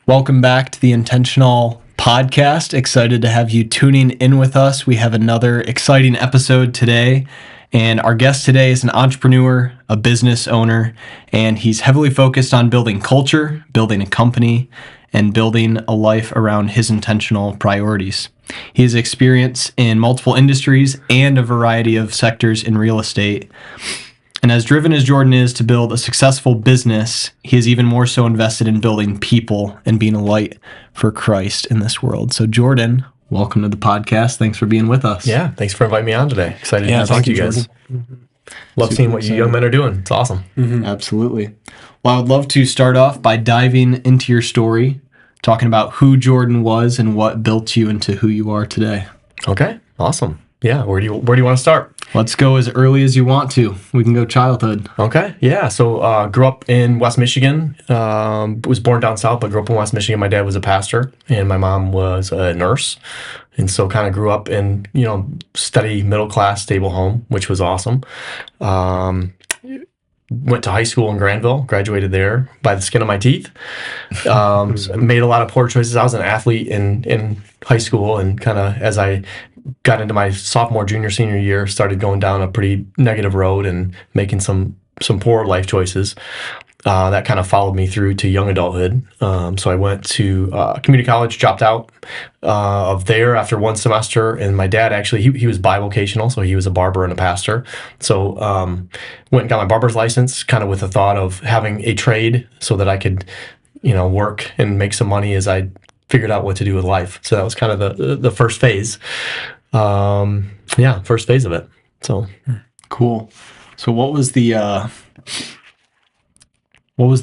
Welcome back to the Intentional podcast. Excited to have you tuning in with us. We have another exciting episode today, and our guest today is an entrepreneur, a business owner, and he's heavily focused on building culture, building a company, and building a life around his intentional priorities. He has experience in multiple industries and a variety of sectors in real estate. And as driven as Jordan is to build a successful business, he is even more so invested in building people and being a light for Christ in this world. So Jordan, welcome to the podcast. Thanks for being with us. Yeah, thanks for inviting me on today. Excited to talk to you guys. Love Super seeing what excited. you young men are doing. It's awesome. Absolutely. Well, I would love to start off by diving into your story, talking about who Jordan was and what built you into who you are today. Okay, awesome. Yeah, where do you want to start? Let's go as early as you want to. We can go childhood. Okay, yeah. So grew up in West Michigan. Was born down south, but grew up in West Michigan. My dad was a pastor, and my mom was a nurse, and so kind of grew up in steady middle class, stable home, which was awesome. Went to high school in Granville, graduated there by the skin of my teeth. Made a lot of poor choices. I was an athlete in high school, and kind of as I got into my sophomore, junior, senior year, started going down a pretty negative road and making some poor life choices. That kind of followed me through to young adulthood. So I went to community college, dropped out of there after one semester. And my dad actually, he was bivocational, so he was a barber and a pastor. So went and got my barber's license, kind of with the thought of having a trade so that I could, work and make some money as I figured out what to do with life. So that was kind of the first phase. First phase of it. So cool. So what was the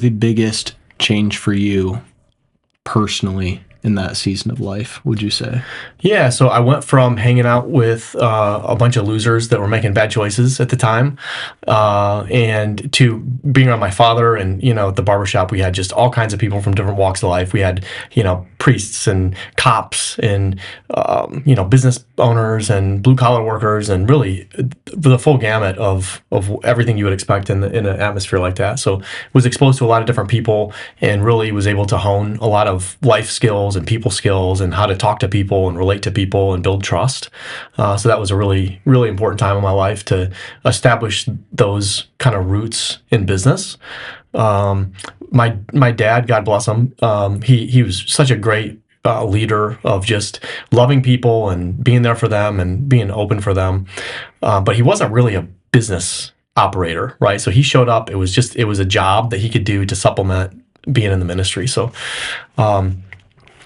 biggest change for you personally in that season of life, would you say? Yeah, so I went from hanging out with a bunch of losers that were making bad choices at the time, and to being around my father. And at the barbershop, we had just all kinds of people from different walks of life. We had priests and cops and business owners and blue collar workers, and really the full gamut of everything you would expect in an atmosphere like that. So was exposed to a lot of different people, and really was able to hone a lot of life skills and people skills and how to talk to people and relate to people and build trust. So that was a really, really important time in my life to establish those kind of roots in business. My dad, God bless him, he was such a great leader of just loving people and being there for them and being open for them. But he wasn't really a business operator, right? So he showed up. It was a job that he could do to supplement being in the ministry. So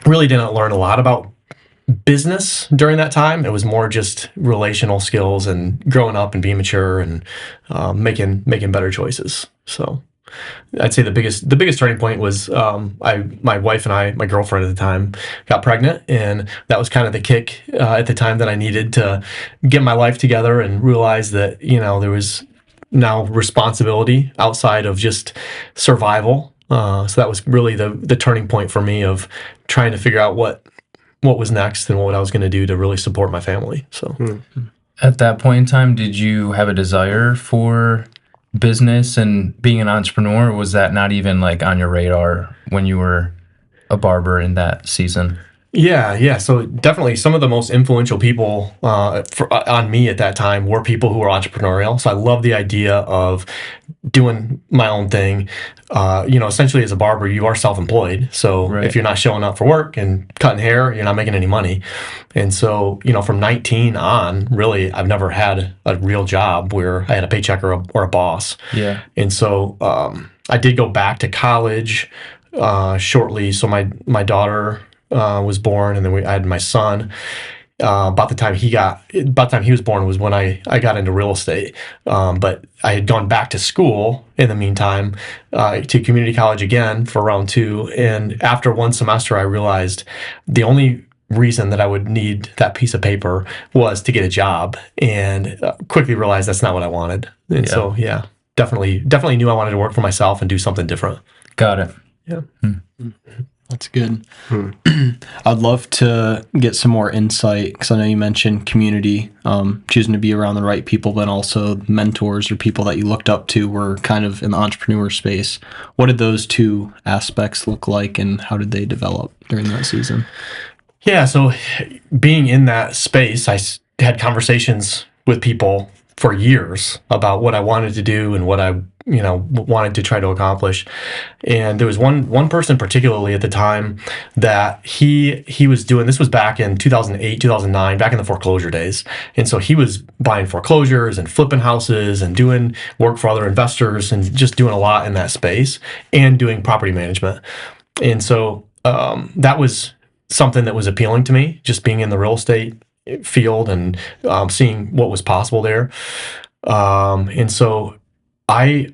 really didn't learn a lot about business during that time. It was more just relational skills and growing up and being mature and making better choices. So I'd say the biggest turning point was my wife and I, my girlfriend at the time, got pregnant, and that was kind of the kick at the time that I needed to get my life together and realize that there was now responsibility outside of just survival. So that was really the turning point for me of trying to figure out what was next and what I was going to do to really support my family. So At that point in time, did you have a desire for business and being an entrepreneur, or was that not even like on your radar when you were a barber in that season? Yeah. So definitely some of the most influential people on me at that time were people who were entrepreneurial. So I love the idea of doing my own thing. Essentially as a barber, you are self-employed. So Right. If you're not showing up for work and cutting hair, you're not making any money. And so, from 19 on, really, I've never had a real job where I had a paycheck or a boss. Yeah. And so I did go back to college shortly. So my daughter was born, and then I had my son. About the time he was born was when I got into real estate. But I had gone back to school in the meantime to community college again for round 2. And after one semester, I realized the only reason that I would need that piece of paper was to get a job, and quickly realized that's not what I wanted. And so, definitely knew I wanted to work for myself and do something different. Got it. Yeah. That's good. I'd love to get some more insight because I know you mentioned community, choosing to be around the right people, but also mentors or people that you looked up to were kind of in the entrepreneur space. What did those two aspects look like, and how did they develop during that season? Yeah, so being in that space, had conversations with people for years about what I wanted to do and what I, wanted to try to accomplish. And there was one person particularly at the time that he was doing, this was back in 2008, 2009, back in the foreclosure days. And so he was buying foreclosures and flipping houses and doing work for other investors and just doing a lot in that space and doing property management. And so that was something that was appealing to me, just being in the real estate field and seeing what was possible there. And so I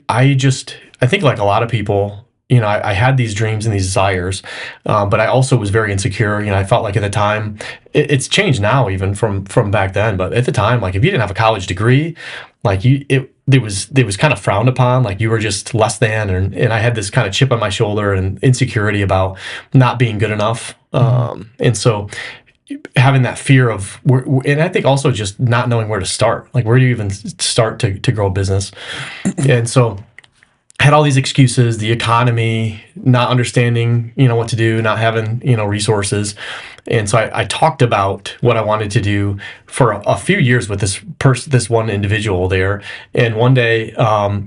think like a lot of people, I had these dreams and these desires, but I also was very insecure. I felt like at the time, it's changed now even from back then, but at the time, like if you didn't have a college degree, like it was kind of frowned upon, like you were just less than, and I had this kind of chip on my shoulder and insecurity about not being good enough. And so having that fear of, and I think also just not knowing where to start, like where do you even start to grow a business? And so had all these excuses, the economy, not understanding, what to do, not having, resources. And so I talked about what I wanted to do for a few years with this one individual there. And one day,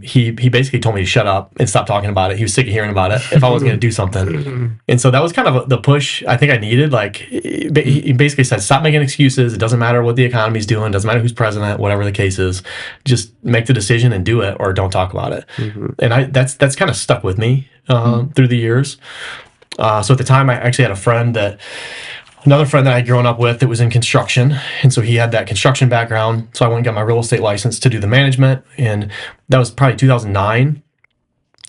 he basically told me to shut up and stop talking about it. He was sick of hearing about it if I wasn't going to do something. And so that was kind of the push I think I needed. Like he basically said, stop making excuses. It doesn't matter what the economy's doing. It doesn't matter who's president, whatever the case is. Just make the decision and do it, or don't talk about it. And that's kind of stuck with me through the years. So at the time, I actually had another friend that I'd grown up with that was in construction. And so he had that construction background. So I went and got my real estate license to do the management. And that was probably 2009.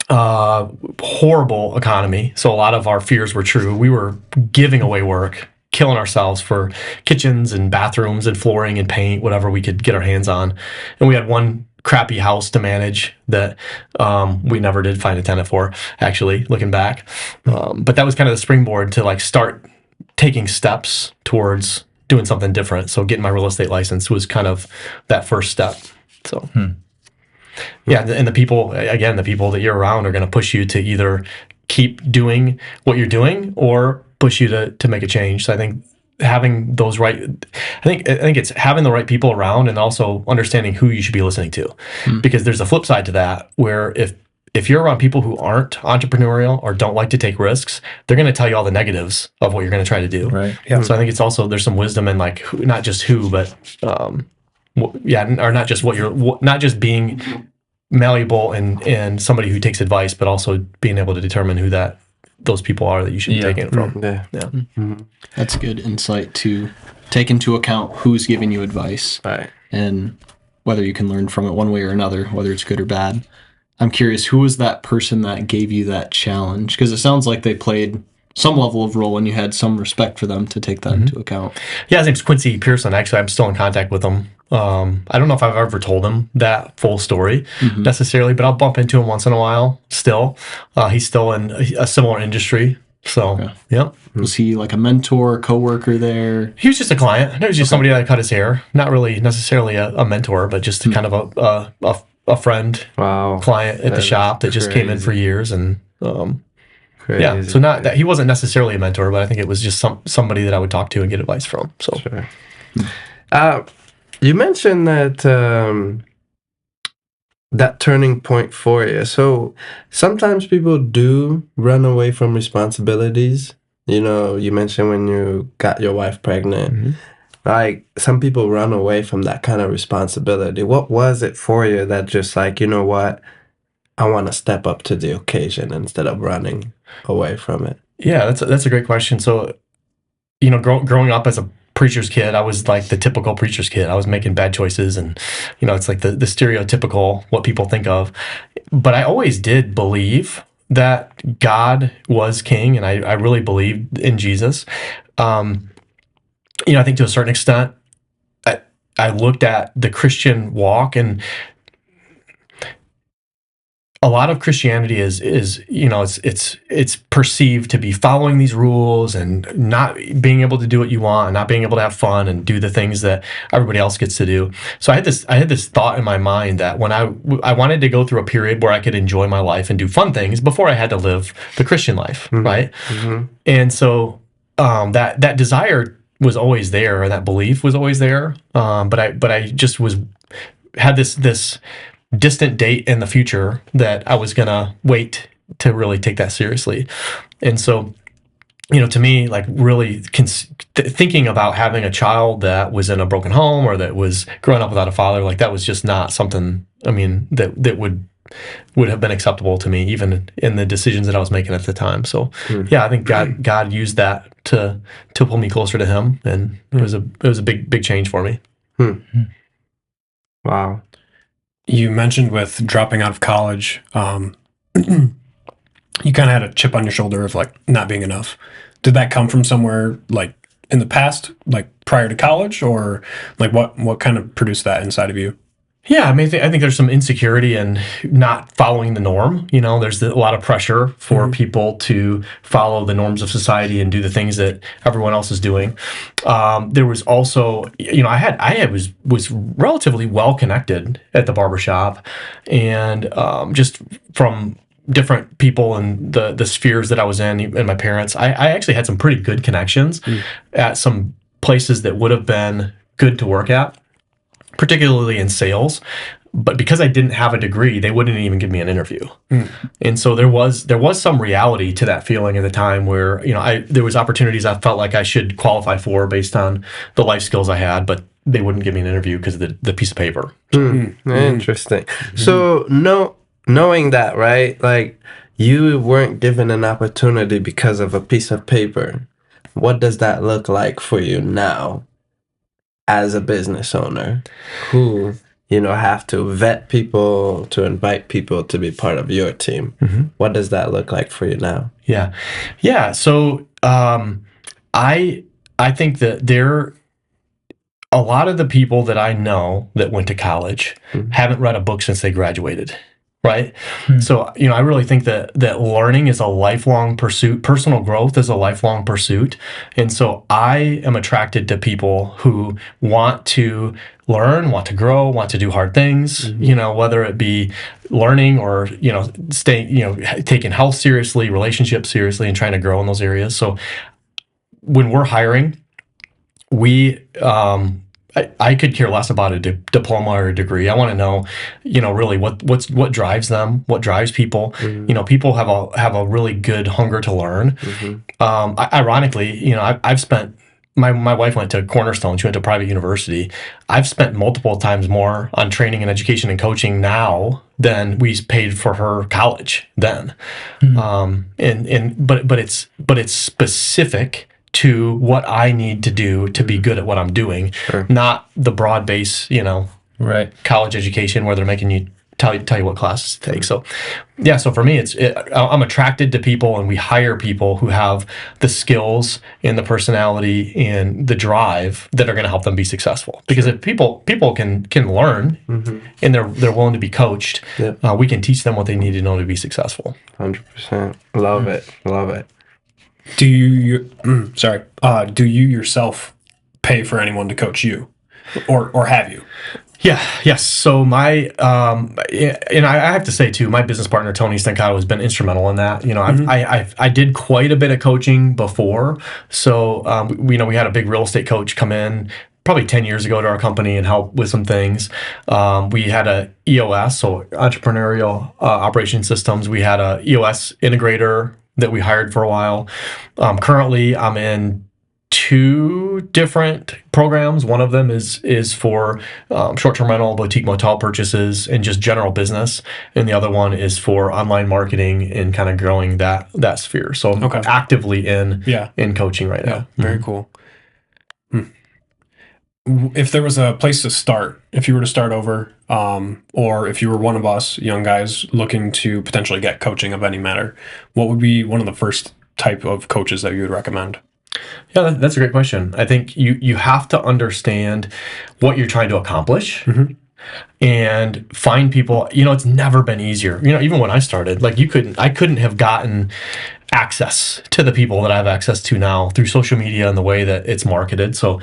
Horrible economy. So a lot of our fears were true. We were giving away work, killing ourselves for kitchens and bathrooms and flooring and paint, whatever we could get our hands on. And we had one crappy house to manage that we never did find a tenant for, actually, looking back. But that was kind of the springboard to like start taking steps towards doing something different. So getting my real estate license was kind of that first step. So yeah, and the people that you're around are going to push you to either keep doing what you're doing or push you to make a change. So I think having those I think it's having the right people around and also understanding who you should be listening to, because there's a flip side to that where if you're around people who aren't entrepreneurial or don't like to take risks, they're going to tell you all the negatives of what you're going to try to do. Right. Yeah. So I think it's also, there's some wisdom in like not just who, but or not just not just being malleable and somebody who takes advice, but also being able to determine who those people are that you should be taking it from. Yeah. That's good insight to take into account who's giving you advice, Right. and whether you can learn from it one way or another, whether it's good or bad. I'm curious, who was that person that gave you that challenge? Because it sounds like they played some level of role and you had some respect for them to take that into account. Yeah, his name's Quincy Pearson. Actually, I'm still in contact with him. I don't know if I've ever told him that full story necessarily, but I'll bump into him once in a while still. He's still in a similar industry. So, yeah. Was he like a mentor, coworker there? He was just a client. He was just somebody that cut his hair. Not really necessarily a mentor, but just kind of a friend, client at the shop that just came in for years. And yeah, so not that he wasn't necessarily a mentor, but I think it was just somebody that I would talk to and get advice from. So, you mentioned that that turning point for you. So sometimes people do run away from responsibilities. You mentioned when you got your wife pregnant. Like some people run away from that kind of responsibility. What was it for you that just like, you know what, I want to step up to the occasion instead of running away from it? Yeah, that's a great question. So, growing up as a preacher's kid, I was like the typical preacher's kid. I was making bad choices, and it's like the stereotypical what people think of. But I always did believe that God was king, and I really believed in Jesus. I think to a certain extent, I looked at the Christian walk, and a lot of Christianity is it's perceived to be following these rules and not being able to do what you want and not being able to have fun and do the things that everybody else gets to do. So I had this thought in my mind that when I wanted to go through a period where I could enjoy my life and do fun things before I had to live the Christian life, right? And so that desire was always there, and that belief was always there. But I just had this distant date in the future that I was gonna wait to really take that seriously. And so, to me, like really thinking about having a child that was in a broken home or that was growing up without a father, like that was just not something, I mean, that would have been acceptable to me, even in the decisions that I was making at the time. So yeah, I think God used that to pull me closer to Him, and it was a big change for me. Wow. You mentioned with dropping out of college, you kind of had a chip on your shoulder of like not being enough. Did that come from somewhere like in the past, like prior to college, or like what kind of produced that inside of you? Yeah, I mean, I think there's some insecurity in not following the norm. There's a lot of pressure for people to follow the norms of society and do the things that everyone else is doing. There was also, I was relatively well connected at the barbershop, and just from different people and the spheres that I was in and my parents, I actually had some pretty good connections at some places that would have been good to work at, particularly in sales. But because I didn't have a degree, they wouldn't even give me an interview. And so there was some reality to that feeling at the time where, there was opportunities I felt like I should qualify for based on the life skills I had, but they wouldn't give me an interview because of the piece of paper. Interesting. So knowing that, right? Like you weren't given an opportunity because of a piece of paper. What does that look like for you now as a business owner who, have to vet people, to invite people to be part of your team? What does that look like for you now? Yeah. So I think that a lot of the people that I know that went to college haven't read a book since they graduated. Right. So, I really think that learning is a lifelong pursuit. Personal growth is a lifelong pursuit. And so I am attracted to people who want to learn, want to grow, want to do hard things, whether it be learning or, taking health seriously, relationships seriously, and trying to grow in those areas. So when we're hiring, I could care less about a diploma or a degree. I want to know, really what drives them, what drives people. People have a really good hunger to learn. Ironically, I've spent. My wife went to Cornerstone. She went to a private university. I've spent multiple times more on training and education and coaching now than we paid for her college then. But it's specific to what I need to do to be good at what I'm doing, not the broad base, college education where they're making you tell you what classes to take. So, yeah. So for me, I'm attracted to people, and we hire people who have the skills and the personality and the drive that are going to help them be successful. Because if people can learn and they're willing to be coached, we can teach them what they need to know to be successful. 100%. Love it. Do you yourself pay for anyone to coach you, or have you? Yes. So and I have to say too, my business partner Tony Stancato has been instrumental in that. I did quite a bit of coaching before. So we had a big real estate coach come in probably 10 years ago to our company and help with some things. We had a EOS, so entrepreneurial operation systems. We had a EOS integrator that we hired for a while. Currently, I'm in 2 different programs. One of them is for short-term rental, boutique motel purchases, and just general business. And the other one is for online marketing and kind of growing that sphere. So I'm actively in coaching right now. Very cool. If there was a place to start, if you were to start over, or if you were one of us young guys looking to potentially get coaching of any matter, what would be one of the first type of coaches that you would recommend? Yeah, that's a great question. I think you have to understand what you're trying to accomplish. and find people. It's never been easier. Even when I started, like I couldn't have gotten access to the people that I have access to now through social media and the way that it's marketed. So,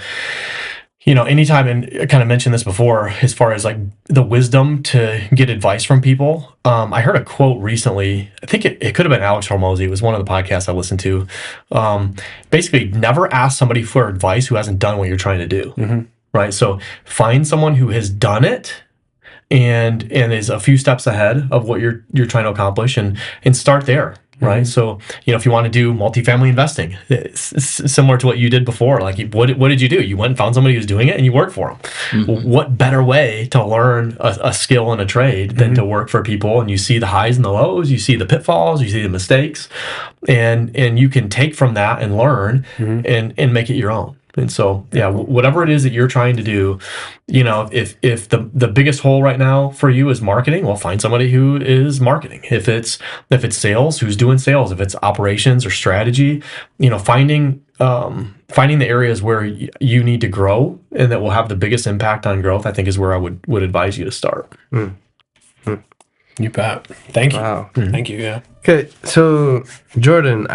anytime, and I kind of mentioned this before, as far as like the wisdom to get advice from people. I heard a quote recently. I think it could have been Alex Hormozy. It was one of the podcasts I listened to. Basically, never ask somebody for advice who hasn't done what you're trying to do. Mm-hmm. Right. So find someone who has done it and is a few steps ahead of what you're trying to accomplish, and start there. Right. So, if you want to do multifamily investing, it's similar to what you did before. Like, what did you do? You went and found somebody who's doing it and you worked for them. What better way to learn a skill and a trade than to work for people? And you see the highs and the lows, you see the pitfalls, you see the mistakes, and you can take from that and learn and make it your own. And so, whatever it is that you're trying to do, if the biggest hole right now for you is marketing, well, find somebody who is marketing. If it's sales, who's doing sales. If it's operations or strategy, finding the areas where you need to grow and that will have the biggest impact on growth, I think is where I would advise you to start. You bet. Thank you. Wow. Thank you. Yeah. Okay, so Jordan,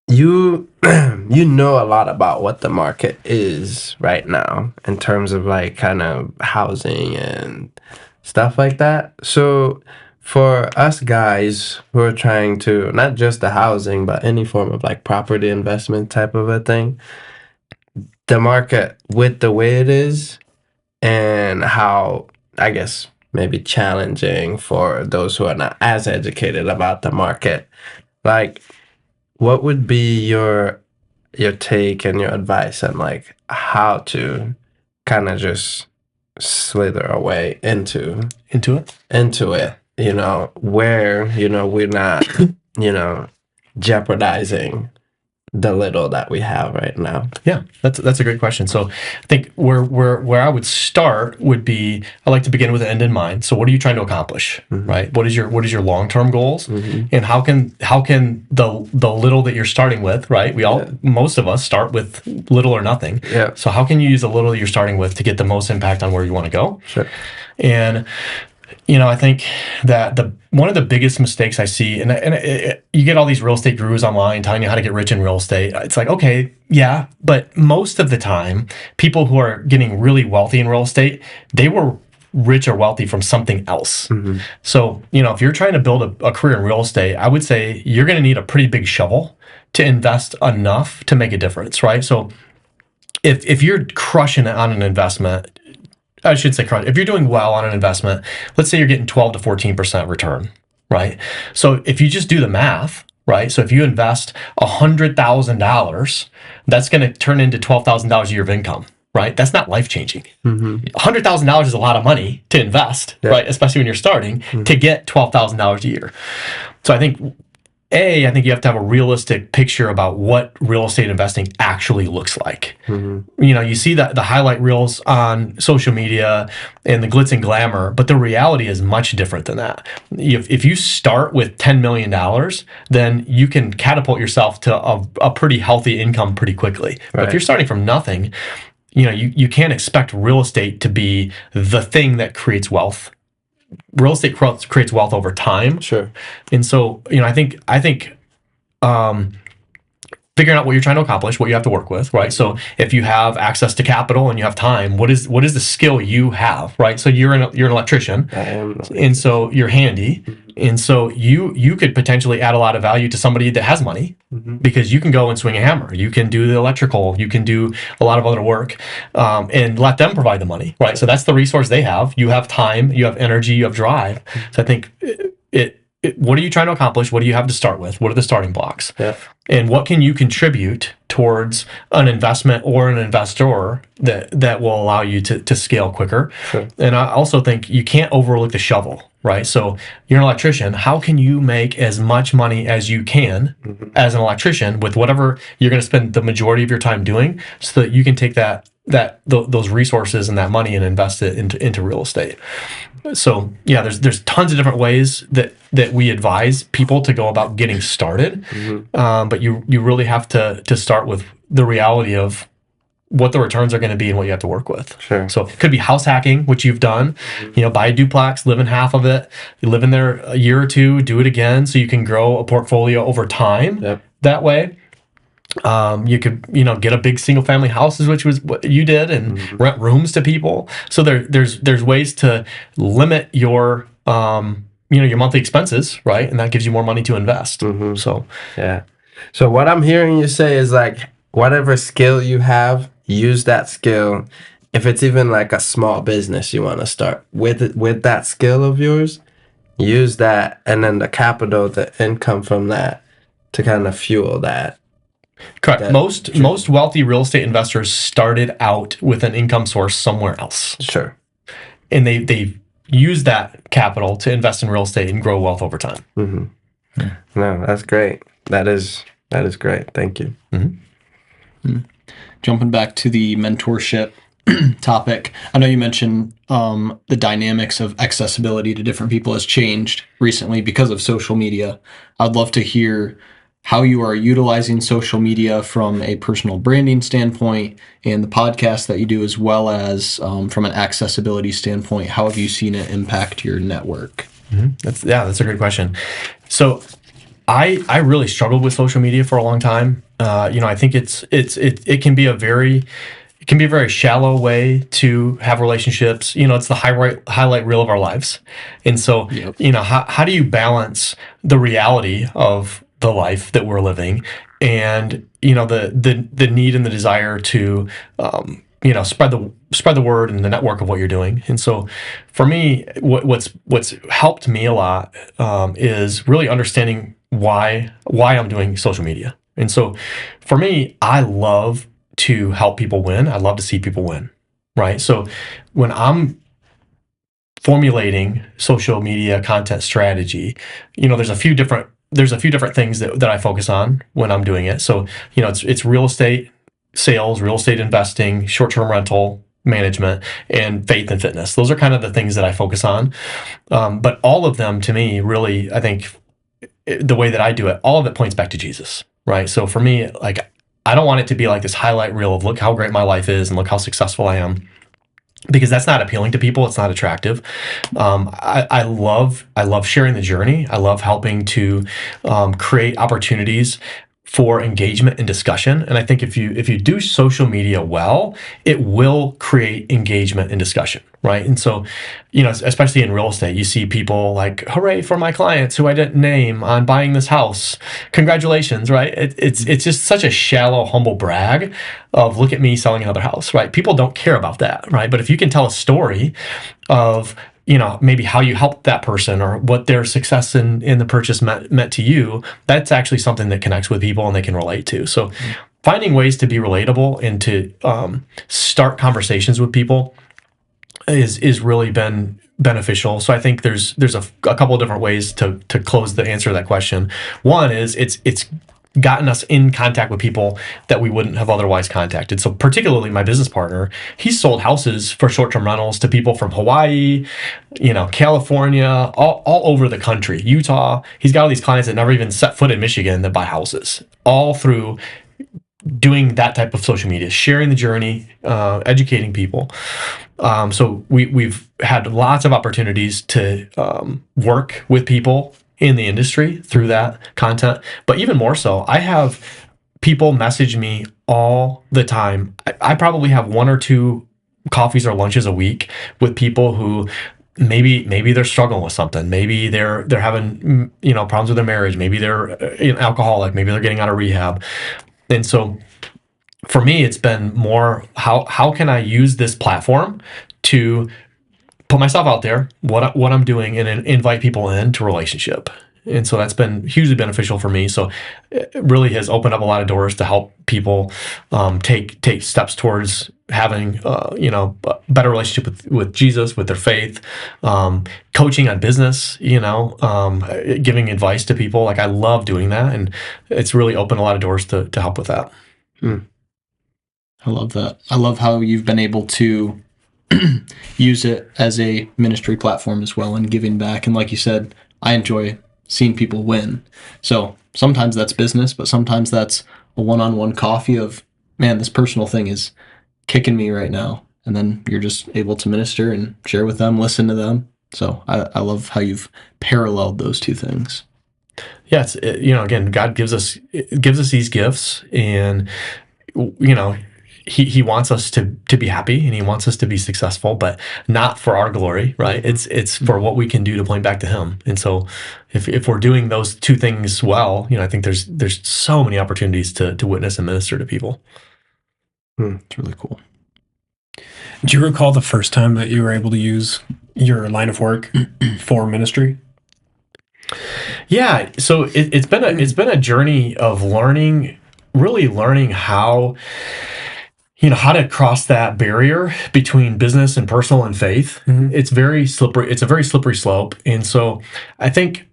you know a lot about what the market is right now in terms of like kind of housing and stuff like that. So for us guys who are trying to, not just the housing, but any form of like property investment type of a thing, the market with the way it is and how, I guess, maybe challenging for those who are not as educated about the market, like, what would be your take and your advice on like how to kind of just slither away into it, where, we're not, jeopardizing the little that we have right now? Yeah, that's a great question. So I think where I would start would be, I like to begin with the end in mind. So what are you trying to accomplish, right? What is your long-term goals, and how can the little that you're starting with, right? Most of us start with little or nothing. Yeah. So how can you use the little you're starting with to get the most impact on where you want to go? Sure. And I think that one of the biggest mistakes I see, and you get all these real estate gurus online telling you how to get rich in real estate. It's like, okay, yeah, but most of the time, people who are getting really wealthy in real estate, they were rich or wealthy from something else. So, if you're trying to build a career in real estate, I would say you're going to need a pretty big shovel to invest enough to make a difference, right? So if you're crushing it on an investment, I should say, if you're doing well on an investment, let's say you're getting 12 to 14% return, right? So if you just do the math, right? So if you invest $100,000, that's going to turn into $12,000 a year of income, right? That's not life-changing. $100,000 is a lot of money to invest, right? Especially when you're starting, to get $12,000 a year. So I think you have to have a realistic picture about what real estate investing actually looks like. You see the highlight reels on social media and the glitz and glamour, but the reality is much different than that. If you start with $10 million, then you can catapult yourself to a pretty healthy income pretty quickly. Right. But if you're starting from nothing, you can't expect real estate to be the thing that creates wealth. Real estate creates wealth over time. Sure. And so, I think figuring out what you're trying to accomplish, what you have to work with, right? So if you have access to capital and you have time, what is the skill you have, right? So you're an electrician, and so you're handy, and so you could potentially add a lot of value to somebody that has money, because you can go and swing a hammer, you can do the electrical, you can do a lot of other work, and let them provide the money, right? So that's the resource they have. You have time, you have energy, you have drive. So I think what are you trying to accomplish? What do you have to start with? What are the starting blocks? Yeah. And what can you contribute towards an investment or an investor that will allow you to scale quicker? Sure. And I also think you can't overlook the shovel, right? So you're an electrician. How can you make as much money as you can as an electrician with whatever you're going to spend the majority of your time doing, so that you can take those resources and that money and invest it into real estate? So yeah, there's tons of different ways that we advise people to go about getting started, but you really have to start with the reality of what the returns are going to be and what you have to work with. Sure. So it could be house hacking, which you've done, buy a duplex, live in half of it, you live in there a year or two, do it again so you can grow a portfolio over time. Yep. That way. You could, get a big single family houses, which was what you did, and rent rooms to people. So there's ways to limit your, your monthly expenses, right? And that gives you more money to invest. So, Yeah. So what I'm hearing you say is like, whatever skill you have, use that skill. If it's even like a small business you want to start with that skill of yours, use that, and then the capital, the income from that, to kind of fuel that. correct. Most wealthy real estate investors started out with an income source somewhere else, Sure. and they use that capital to invest in real estate and grow wealth over time. No, that's great. That is great. Thank you. Jumping back to the mentorship topic, I know you mentioned the dynamics of accessibility to different people has changed recently because of social media. I'd love to hear how you are utilizing social media from a personal branding standpoint and the podcast that you do, as well as from an accessibility standpoint. How have you seen it impact your network? That's a great question. So I really struggled with social media for a long time. I think it can be a very shallow way to have relationships. It's the highlight reel of our lives. And so, how do you balance the reality of the life that we're living and, the need and the desire to, spread the word and the network of what you're doing. And so for me, what's helped me a lot is really understanding why I'm doing social media. And so for me, I love to help people win. I love to see people win, right? So when I'm formulating social media content strategy, there's a few different things that I focus on when I'm doing it. So, it's real estate sales, real estate investing, short-term rental management, and faith and fitness. Those are kind of the things that I focus on. But all of them, to me, really, I think the way that I do it, all of it points back to Jesus, right? So for me, like, I don't want it to be like this highlight reel of look how great my life is and look how successful I am, because that's not appealing to people. It's not attractive. I love sharing the journey. I love helping to create opportunities for engagement and discussion. And I think if you do social media well, it will create engagement and discussion, right? And so, especially in real estate, you see people like, hooray for my clients who I didn't name on buying this house. Congratulations, right? It's just such a shallow, humble brag of look at me selling another house, right? People don't care about that, right? But if you can tell a story of maybe how you helped that person or what their success in the purchase meant to you, that's actually something that connects with people and they can relate to. So finding ways to be relatable and to start conversations with people is really been beneficial. So I think there's a couple of different ways to close the answer to that question. One is it's gotten us in contact with people that we wouldn't have otherwise contacted. So particularly my business partner, he's sold houses for short-term rentals to people from Hawaii, California, all over the country, Utah. He's got all these clients that never even set foot in Michigan that buy houses, all through doing that type of social media, sharing the journey, educating people. So we've had lots of opportunities to work with people in the industry through that content. But even more so, I have people message me all the time. I probably have 1 or 2 coffees or lunches a week with people who maybe they're struggling with something. Maybe they're having problems with their marriage. Maybe they're an alcoholic. Maybe they're getting out of rehab. And so for me, it's been more how can I use this platform to put myself out there, what I'm doing, and invite people into relationship. And so that's been hugely beneficial for me. So it really has opened up a lot of doors to help people take steps towards having a better relationship with Jesus, with their faith, coaching on business, giving advice to people. Like I love doing that, and it's really opened a lot of doors to help with that. I love that. I love how you've been able to use it as a ministry platform as well and giving back. And like you said, I enjoy seeing people win. So sometimes that's business, but sometimes that's a one-on-one coffee of, man, this personal thing is kicking me right now. And then you're just able to minister and share with them, listen to them. So I love how you've paralleled those two things. Yeah, again, God gives us these gifts, and he wants us to be happy, and he wants us to be successful, but not for our glory, right? It's for what we can do to point back to him. And so if we're doing those two things well, I think there's so many opportunities to witness and minister to people. It's really cool. Do you recall the first time that you were able to use your line of work for ministry? Yeah, so it's been a journey of learning how how to cross that barrier between business and personal and faith. It's very slippery. It's a very slippery slope, and so I think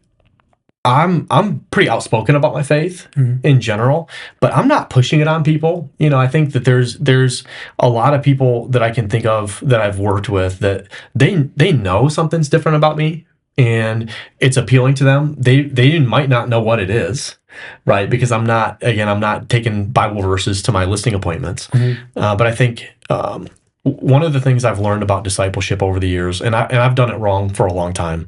I'm pretty outspoken about my faith in general, but I'm not pushing it on people. I think that there's a lot of people that I can think of that I've worked with that they know something's different about me, and it's appealing to them. They might not know what it is, right? Because I'm not taking Bible verses to my listing appointments. But I think one of the things I've learned about discipleship over the years, and I've done it wrong for a long time,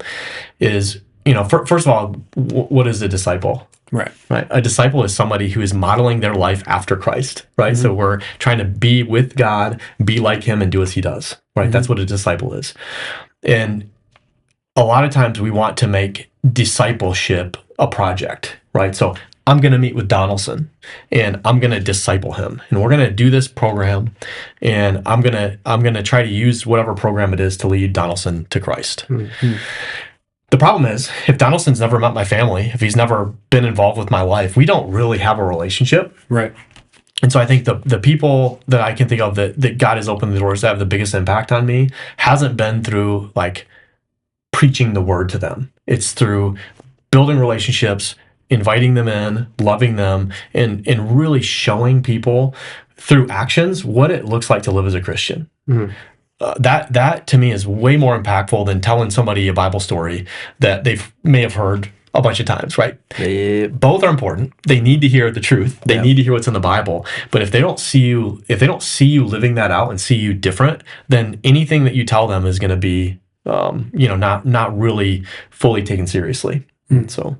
is first of all, what is a disciple? Right. A disciple is somebody who is modeling their life after Christ, right? So we're trying to be with God, be like him, and do as he does, right? That's what a disciple is. And a lot of times we want to make discipleship a project, right? So I'm going to meet with Donaldson and I'm going to disciple him, and we're going to do this program, and I'm going to try to use whatever program it is to lead Donaldson to Christ. The problem is, if Donaldson's never met my family, if he's never been involved with my life, we don't really have a relationship. Right. And so I think the people that I can think of that God has opened the doors to have the biggest impact on me hasn't been through like preaching the word to them. It's through building relationships, inviting them in, loving them, and really showing people through actions what it looks like to live as a Christian. That to me is way more impactful than telling somebody a Bible story that they may have heard a bunch of times, right? Both are important. They need to hear the truth. They need to hear what's in the Bible. But if they don't see you living that out and see you different, then anything that you tell them is going to be, not really fully taken seriously. So,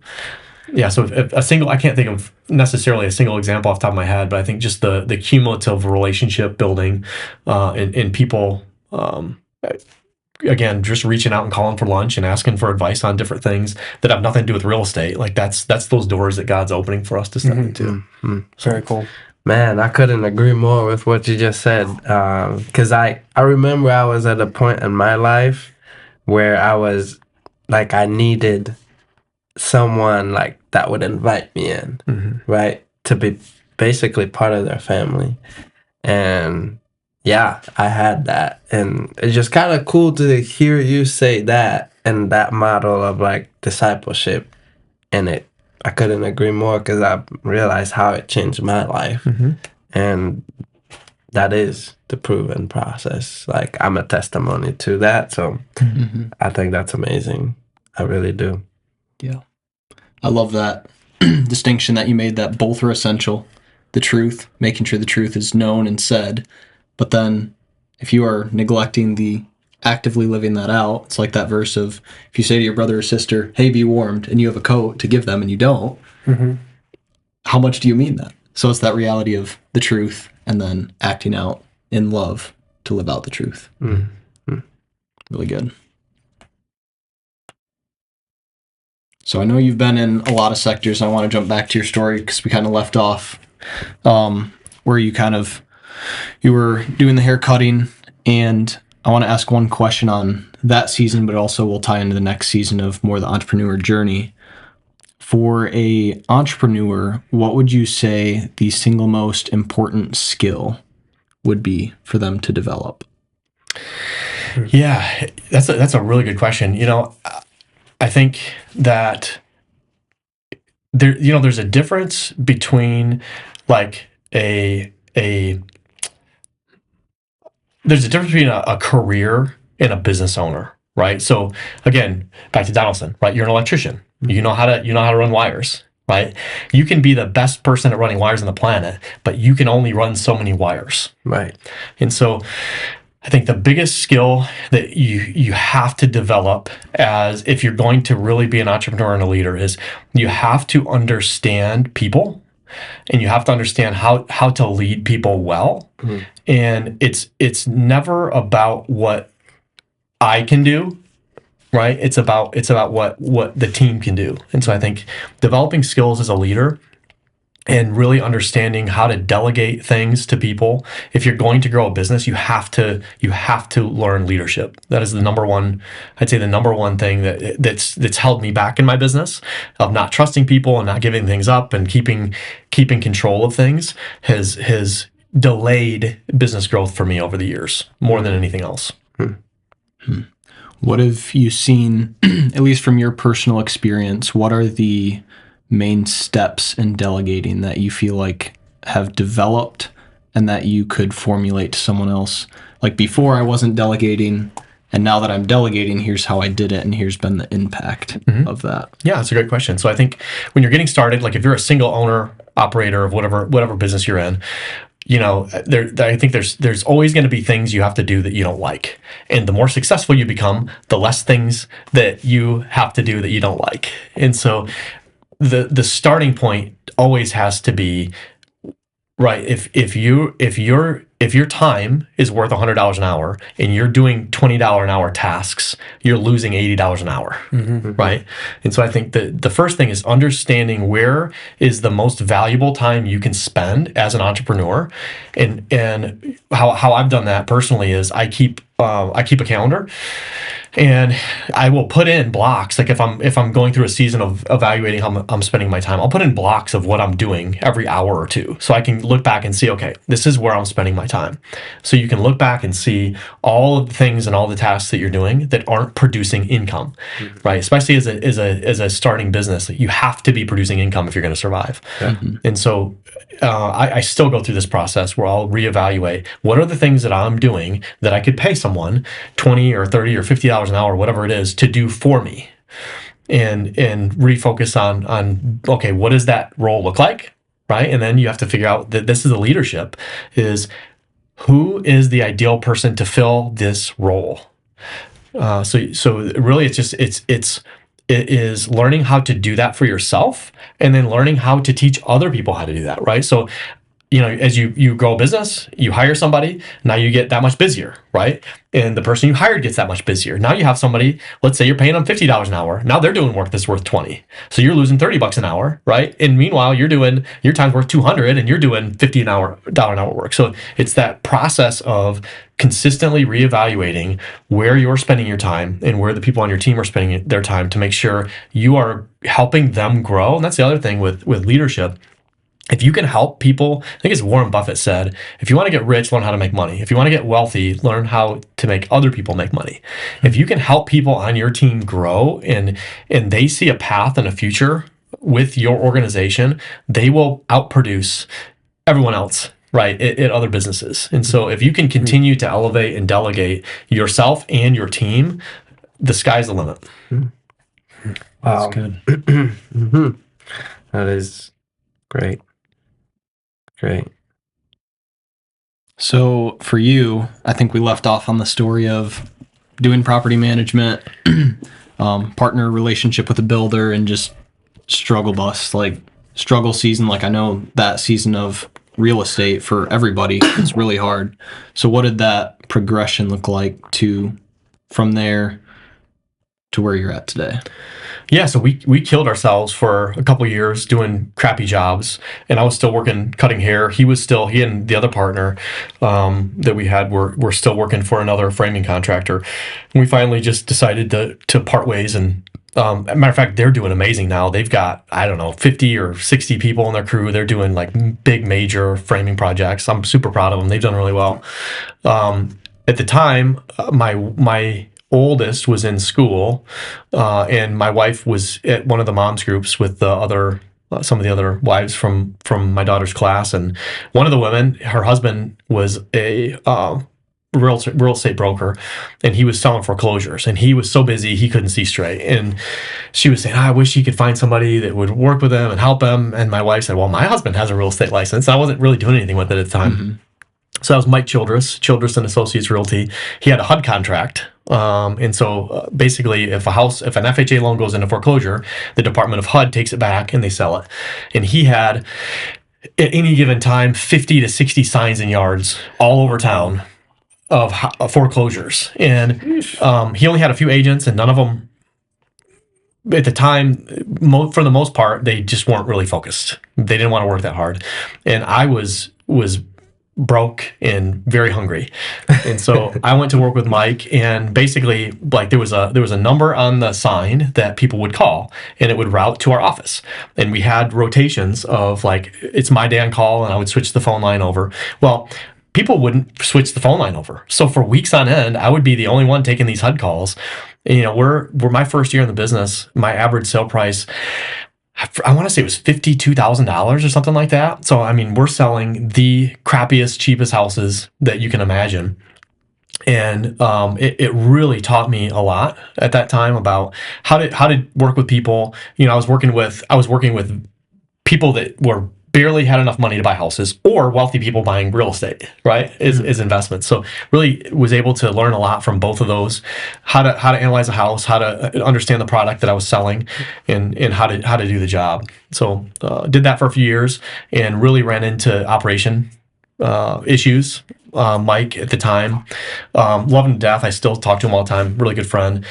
yeah. So I can't think of necessarily a single example off the top of my head, but I think just the cumulative relationship building, and people. Again, just reaching out and calling for lunch and asking for advice on different things that have nothing to do with real estate. Like that's those doors that God's opening for us to step into. Very cool. Man, I couldn't agree more with what you just said. Because I remember I was at a point in my life where I was like, I needed someone like that would invite me in, right? To be basically part of their family. And yeah, I had that. And it's just kind of cool to hear you say that and that model of like discipleship. And I couldn't agree more because I realized how it changed my life. And that is the proven process. Like I'm a testimony to that. So I think that's amazing. I really do. Yeah. I love that distinction that you made, that both are essential. The truth, making sure the truth is known and said. But then if you are neglecting the actively living that out, it's like that verse of if you say to your brother or sister, hey, be warmed, and you have a coat to give them and you don't, how much do you mean that? So it's that reality of the truth and then acting out in love to live out the truth. Really good. So I know you've been in a lot of sectors. I want to jump back to your story because we kind of left off where you were doing the hair cutting, and I want to ask one question on that season, but also will tie into the next season of more the entrepreneur journey. For a entrepreneur, what would you say the single most important skill would be for them to develop? Yeah, that's a really good question. I think that there's a difference between like there's a difference between a career and a business owner, right? So again, back to Donaldson, right? You're an electrician. You know how to run wires. right? You can be the best person at running wires on the planet, but you can only run so many wires. Right. And so I think the biggest skill that you have to develop as if you're going to really be an entrepreneur and a leader is you have to understand people, and you have to understand how to lead people well. And it's never about what I can do, right? It's about what the team can do. And so I think developing skills as a leader and really understanding how to delegate things to people. If you're going to grow a business, you have to learn leadership. That is the number one thing that's held me back in my business, of not trusting people and not giving things up and keeping control of things has delayed business growth for me over the years more than anything else. What have you seen, at least from your personal experience, what are the main steps in delegating that you feel like have developed and that you could formulate to someone else? Like, before I wasn't delegating, and now that I'm delegating, here's how I did it, and here's been the impact of that. Yeah, that's a great question. So I think when you're getting started, like if you're a single owner operator of whatever business you're in, I think there's always going to be things you have to do that you don't like. And the more successful you become, the less things that you have to do that you don't like. And so the starting point always has to be, right, if your time is worth $100 an hour and you're doing $20 an hour tasks, you're losing $80 an hour, right? And so I think the first thing is understanding where is the most valuable time you can spend as an entrepreneur, and how I've done that personally is I keep a calendar. And I will put in blocks. Like if I'm going through a season of evaluating how I'm spending my time, I'll put in blocks of what I'm doing every hour or two, so I can look back and see, okay, this is where I'm spending my time. So you can look back and see all of the things and all the tasks that you're doing that aren't producing income, right? Especially as a starting business, you have to be producing income if you're going to survive. And so I still go through this process where I'll reevaluate what are the things that I'm doing that I could pay someone $20 or $30 or $50 an hour, whatever it is, to do for me, and refocus on okay, what does that role look like, right? And then you have to figure out that this is the leadership, is who is the ideal person to fill this role. So really it is learning how to do that for yourself, and then learning how to teach other people how to do that, right? So as you grow a business, you hire somebody, now you get that much busier, right? And the person you hired gets that much busier. Now you have somebody, let's say you're paying them $50 an hour. Now they're doing work that's worth 20. So you're losing $30 an hour, right? And meanwhile, you're doing, your time's worth 200 and you're doing $50 an hour work. So it's that process of consistently reevaluating where you're spending your time and where the people on your team are spending their time to make sure you are helping them grow. And that's the other thing with leadership. If you can help people, I think it's Warren Buffett said, if you want to get rich, learn how to make money. If you want to get wealthy, learn how to make other people make money. If you can help people on your team grow and they see a path and a future with your organization, they will outproduce everyone else, right, at other businesses. And so if you can continue to elevate and delegate yourself and your team, the sky's the limit. Wow. That's good. That is great. Great. So for you, I think we left off on the story of doing property management, partner relationship with a builder, and just struggle season. Like, I know that season of real estate for everybody is really hard. So what did that progression look like from there to where you're at today? Yeah, so we killed ourselves for a couple of years doing crappy jobs, and I was still working cutting hair. He and the other partner that we had were still working for another framing contractor. And we finally just decided to part ways. And matter of fact, they're doing amazing now. They've got, I don't know, 50 or 60 people in their crew. They're doing like big major framing projects. I'm super proud of them. They've done really well. At the time, my oldest was in school, and my wife was at one of the moms groups with some of the other wives from my daughter's class. And one of the women, her husband was a real estate broker, and he was selling foreclosures, and he was so busy he couldn't see straight. And she was saying, I wish he could find somebody that would work with him and help him. And my wife said, well, my husband has a real estate license. I wasn't really doing anything with it at the time. So that was Mike Childress and Associates Realty. He had a HUD contract. And so basically, if an FHA loan goes into foreclosure, the Department of HUD takes it back and they sell it. And he had, at any given time, 50 to 60 signs and yards all over town of foreclosures. And he only had a few agents, and none of them, at the time, for the most part, they just weren't really focused. They didn't want to work that hard. And I was broke and very hungry, and so I went to work with Mike, and basically, like, there was a number on the sign that people would call, and it would route to our office, and we had rotations of, like, it's my day on call, and I would switch the phone line over. Well, people wouldn't switch the phone line over, so for weeks on end, I would be the only one taking these HUD calls. And, we're my first year in the business, my average sale price, I want to say it was $52,000 or something like that. So, I mean, we're selling the crappiest, cheapest houses that you can imagine. And it really taught me a lot at that time about how to work with people. I was working with people that were barely had enough money to buy houses, or wealthy people buying real estate, right, is investments. So really was able to learn a lot from both of those, how to analyze a house, how to understand the product that I was selling, and how to do the job. So did that for a few years, and really ran into operation issues. Mike at the time, love him to death. I still talk to him all the time. Really good friend,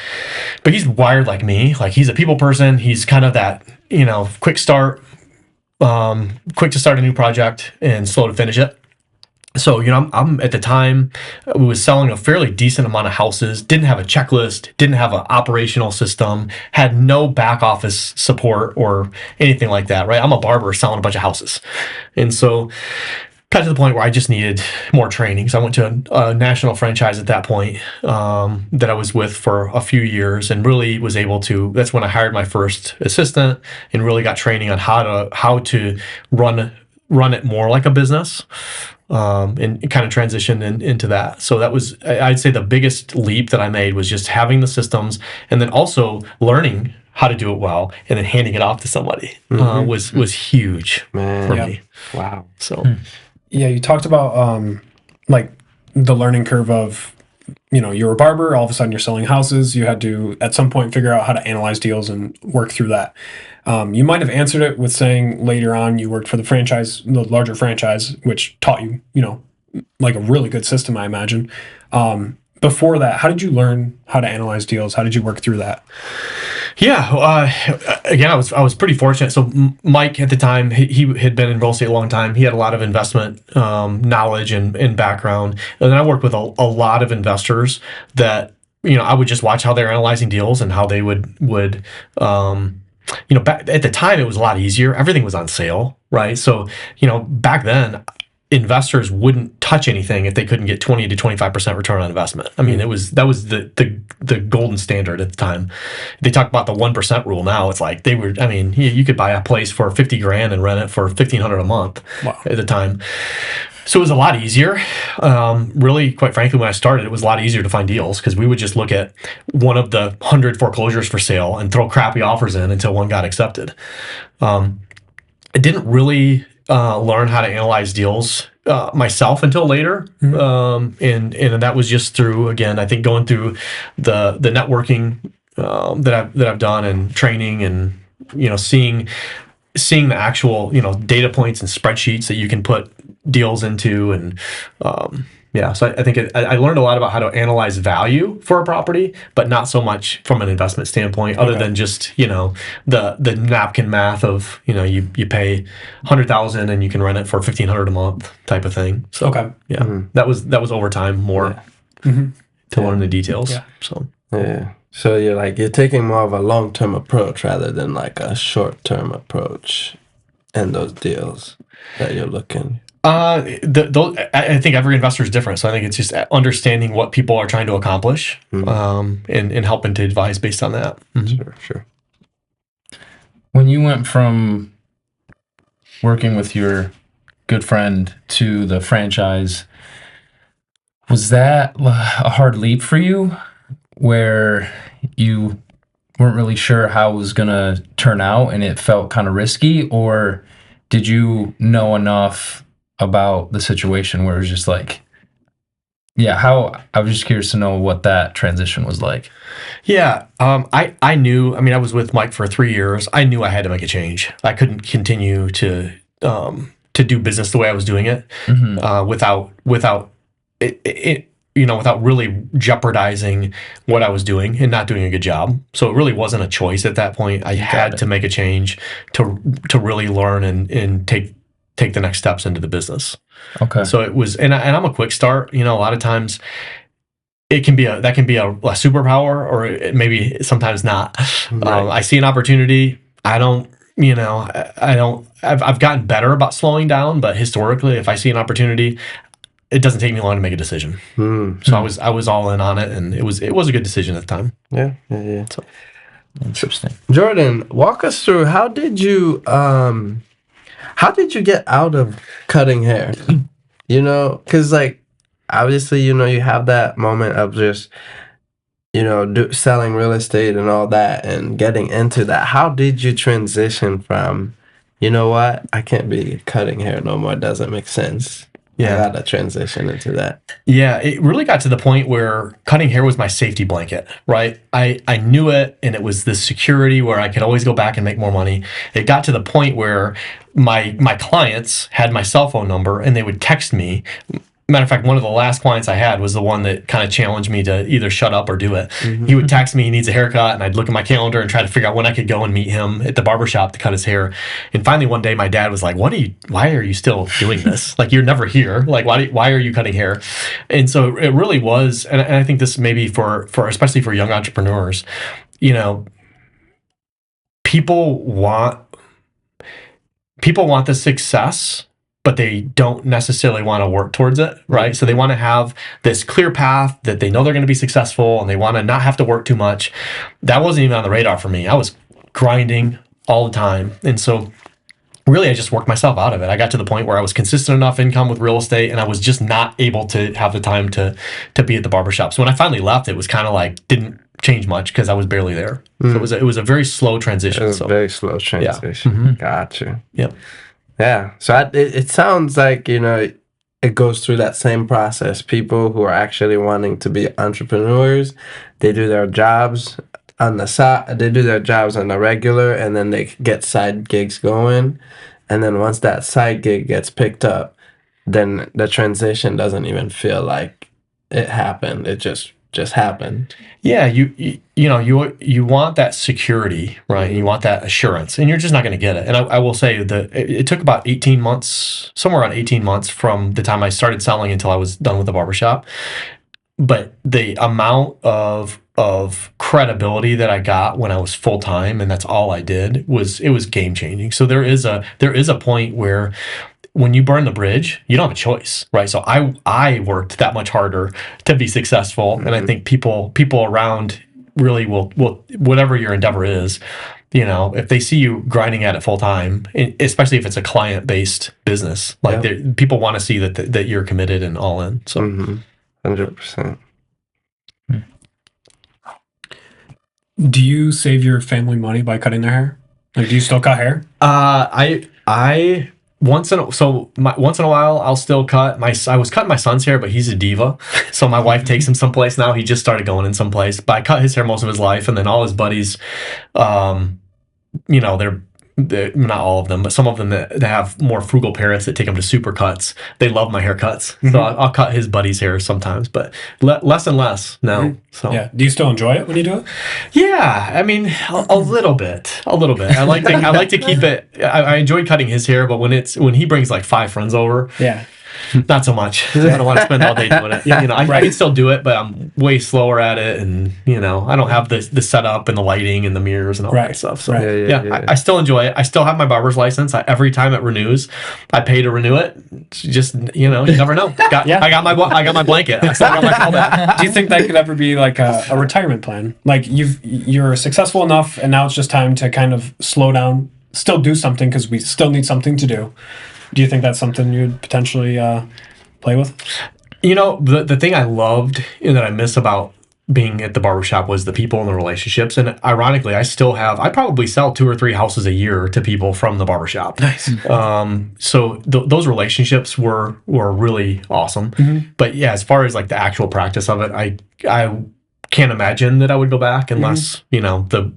but he's wired like me. Like, he's a people person. He's kind of that, quick start. Quick to start a new project and slow to finish it. So, I'm at the time, we was selling a fairly decent amount of houses, didn't have a checklist, didn't have an operational system, had no back office support or anything like that, right? I'm a barber selling a bunch of houses. And so got to the point where I just needed more training. So I went to a national franchise at that point, that I was with for a few years, and really was able to, that's when I hired my first assistant and really got training on how to run it more like a business, and kind of transitioned into that. So that was, I'd say, the biggest leap that I made was just having the systems, and then also learning how to do it well, and then handing it off to somebody was huge for me. Wow. So. Yeah, you talked about like the learning curve of, you're a barber, all of a sudden you're selling houses. You had to at some point figure out how to analyze deals and work through that. You might have answered it with saying later on you worked for the larger franchise, which taught you, like a really good system, I imagine. Before that, how did you learn how to analyze deals? How did you work through that? Yeah, again, I was pretty fortunate. So Mike at the time, he had been in real estate a long time. He had a lot of investment knowledge and background. And then I worked with a lot of investors that, I would just watch how they're analyzing deals and how they would back at the time, it was a lot easier. Everything was on sale, right? So, back then, investors wouldn't touch anything if they couldn't get 20 to 25% return on investment. I mean, that was the golden standard at the time. They talk about the 1% rule now. It's like you could buy a place for $50,000 and rent it for $1,500 a month. Wow. At the time. So it was a lot easier. Really, quite frankly, when I started, it was a lot easier to find deals, because we would just look at one of the 100 foreclosures for sale and throw crappy offers in until one got accepted. I didn't really learn how to analyze deals myself until later, and that was just through, again, I think, going through the networking that I've done, and training, and seeing the actual data points and spreadsheets that you can put deals into, and so I think I learned a lot about how to analyze value for a property, but not so much from an investment standpoint, other than just the napkin math of you pay $100,000 and you can rent it for $1,500 a month type of thing. So that was over time more to learn the details. Yeah. So you're taking more of a long-term approach rather than like a short-term approach in those deals that you're looking. I think every investor is different, so I think it's just understanding what people are trying to accomplish, and helping to advise based on that. Sure. When you went from working with your good friend to the franchise, Was that a hard leap for you where you weren't really sure how it was going to turn out and it felt kind of risky? Or did you know enough about the situation where it was just like, yeah, I was just curious to know what that transition was like. Yeah, I knew. I mean, I was with Mike for 3 years. I knew I had to make a change. I couldn't continue to do business the way I was doing it without it, without really jeopardizing what I was doing and not doing a good job. So it really wasn't a choice at that point. I had to make a change to really learn and take the next steps into the business. Okay. So it was, and I'm a quick start. A lot of times that can be a superpower, or maybe sometimes not. Right. I see an opportunity. I don't. I've gotten better about slowing down, but historically, if I see an opportunity, it doesn't take me long to make a decision. So I was all in on it, and it was a good decision at the time. Yeah. So Interesting. Jordan, walk us through how did you get out of cutting hair? Because like obviously you have that moment of just selling real estate and all that and getting into that. How did you transition from, what, I can't be cutting hair no more, it doesn't make sense. Yeah. I gotta transition into that. Yeah, it really got to the point where cutting hair was my safety blanket, right? I knew it, and it was this security where I could always go back and make more money. It got to the point where my clients had my cell phone number, and they would text me. Matter of fact, one of the last clients I had was the one that kind of challenged me to either shut up or do it. He would text me he needs a haircut, and I'd look at my calendar and try to figure out when I could go and meet him at the barbershop to cut his hair. And finally one day my dad was like, why are you still doing this? Like, you're never here. Like, why are you cutting hair? And so it really was, and I think this maybe for especially for young entrepreneurs, people want the success, but they don't necessarily want to work towards it, right? So they want to have this clear path that they know they're going to be successful, and they want to not have to work too much. That wasn't even on the radar for me. I was grinding all the time. And so really I just worked myself out of it. I got to the point where I was consistent enough income with real estate, and I was just not able to have the time to be at the barbershop. So when I finally left, it was kind of like didn't change much because I was barely there. So it was a very slow transition. It was a very slow transition. Yeah. Gotcha. Yep. Yeah. So it sounds like, it goes through that same process. People who are actually wanting to be entrepreneurs, they do their jobs on the side, they do their jobs on the regular, and then they get side gigs going. And then once that side gig gets picked up, then the transition doesn't even feel like it happened. It just happened. Yeah, you want that security, right? You want that assurance, and you're just not going to get it. And I will say that it took about 18 months, somewhere around 18 months from the time I started selling until I was done with the barbershop. But the amount of credibility that I got when I was full time, and that's all I did, was game changing. So there is a point where when you burn the bridge, you don't have a choice, right? So I worked that much harder to be successful, and I think people around really will, whatever your endeavor is, if they see you grinding at it full time, especially if it's a client based business, like people want to see that you're committed and all in. So 100%. Do you save your family money by cutting their hair? Like, do you still cut hair? I once in a while I'll still cut I was cutting my son's hair, but he's a diva, so my wife takes him someplace now. He just started going in someplace, but I cut his hair most of his life, and then all his buddies, they're not all of them, but some of them that have more frugal parents that take them to super cuts. They love my haircuts, so I'll cut his buddy's hair sometimes, but less and less now. So yeah, do you still enjoy it when you do it? Yeah, I mean a little bit. I like to keep it. I enjoy cutting his hair, but when he brings like 5 friends over, Yeah. not so much. I don't want to spend all day doing it. I can still do it, but I'm way slower at it, and I don't have the setup and the lighting and the mirrors and all that stuff. So I still enjoy it. I still have my barber's license. Every time it renews, I pay to renew it. It's just you never know. I got my blanket. I still got my fallback. Do you think that could ever be like a retirement plan? Like you're successful enough, and now it's just time to kind of slow down, still do something because we still need something to do. Do you think that's something you'd potentially play with? The thing I loved and that I miss about being at the barbershop was the people and the relationships. And ironically, I probably sell 2 or 3 houses a year to people from the barbershop. Nice. So those relationships were really awesome. But yeah, as far as like the actual practice of it, I can't imagine that I would go back unless the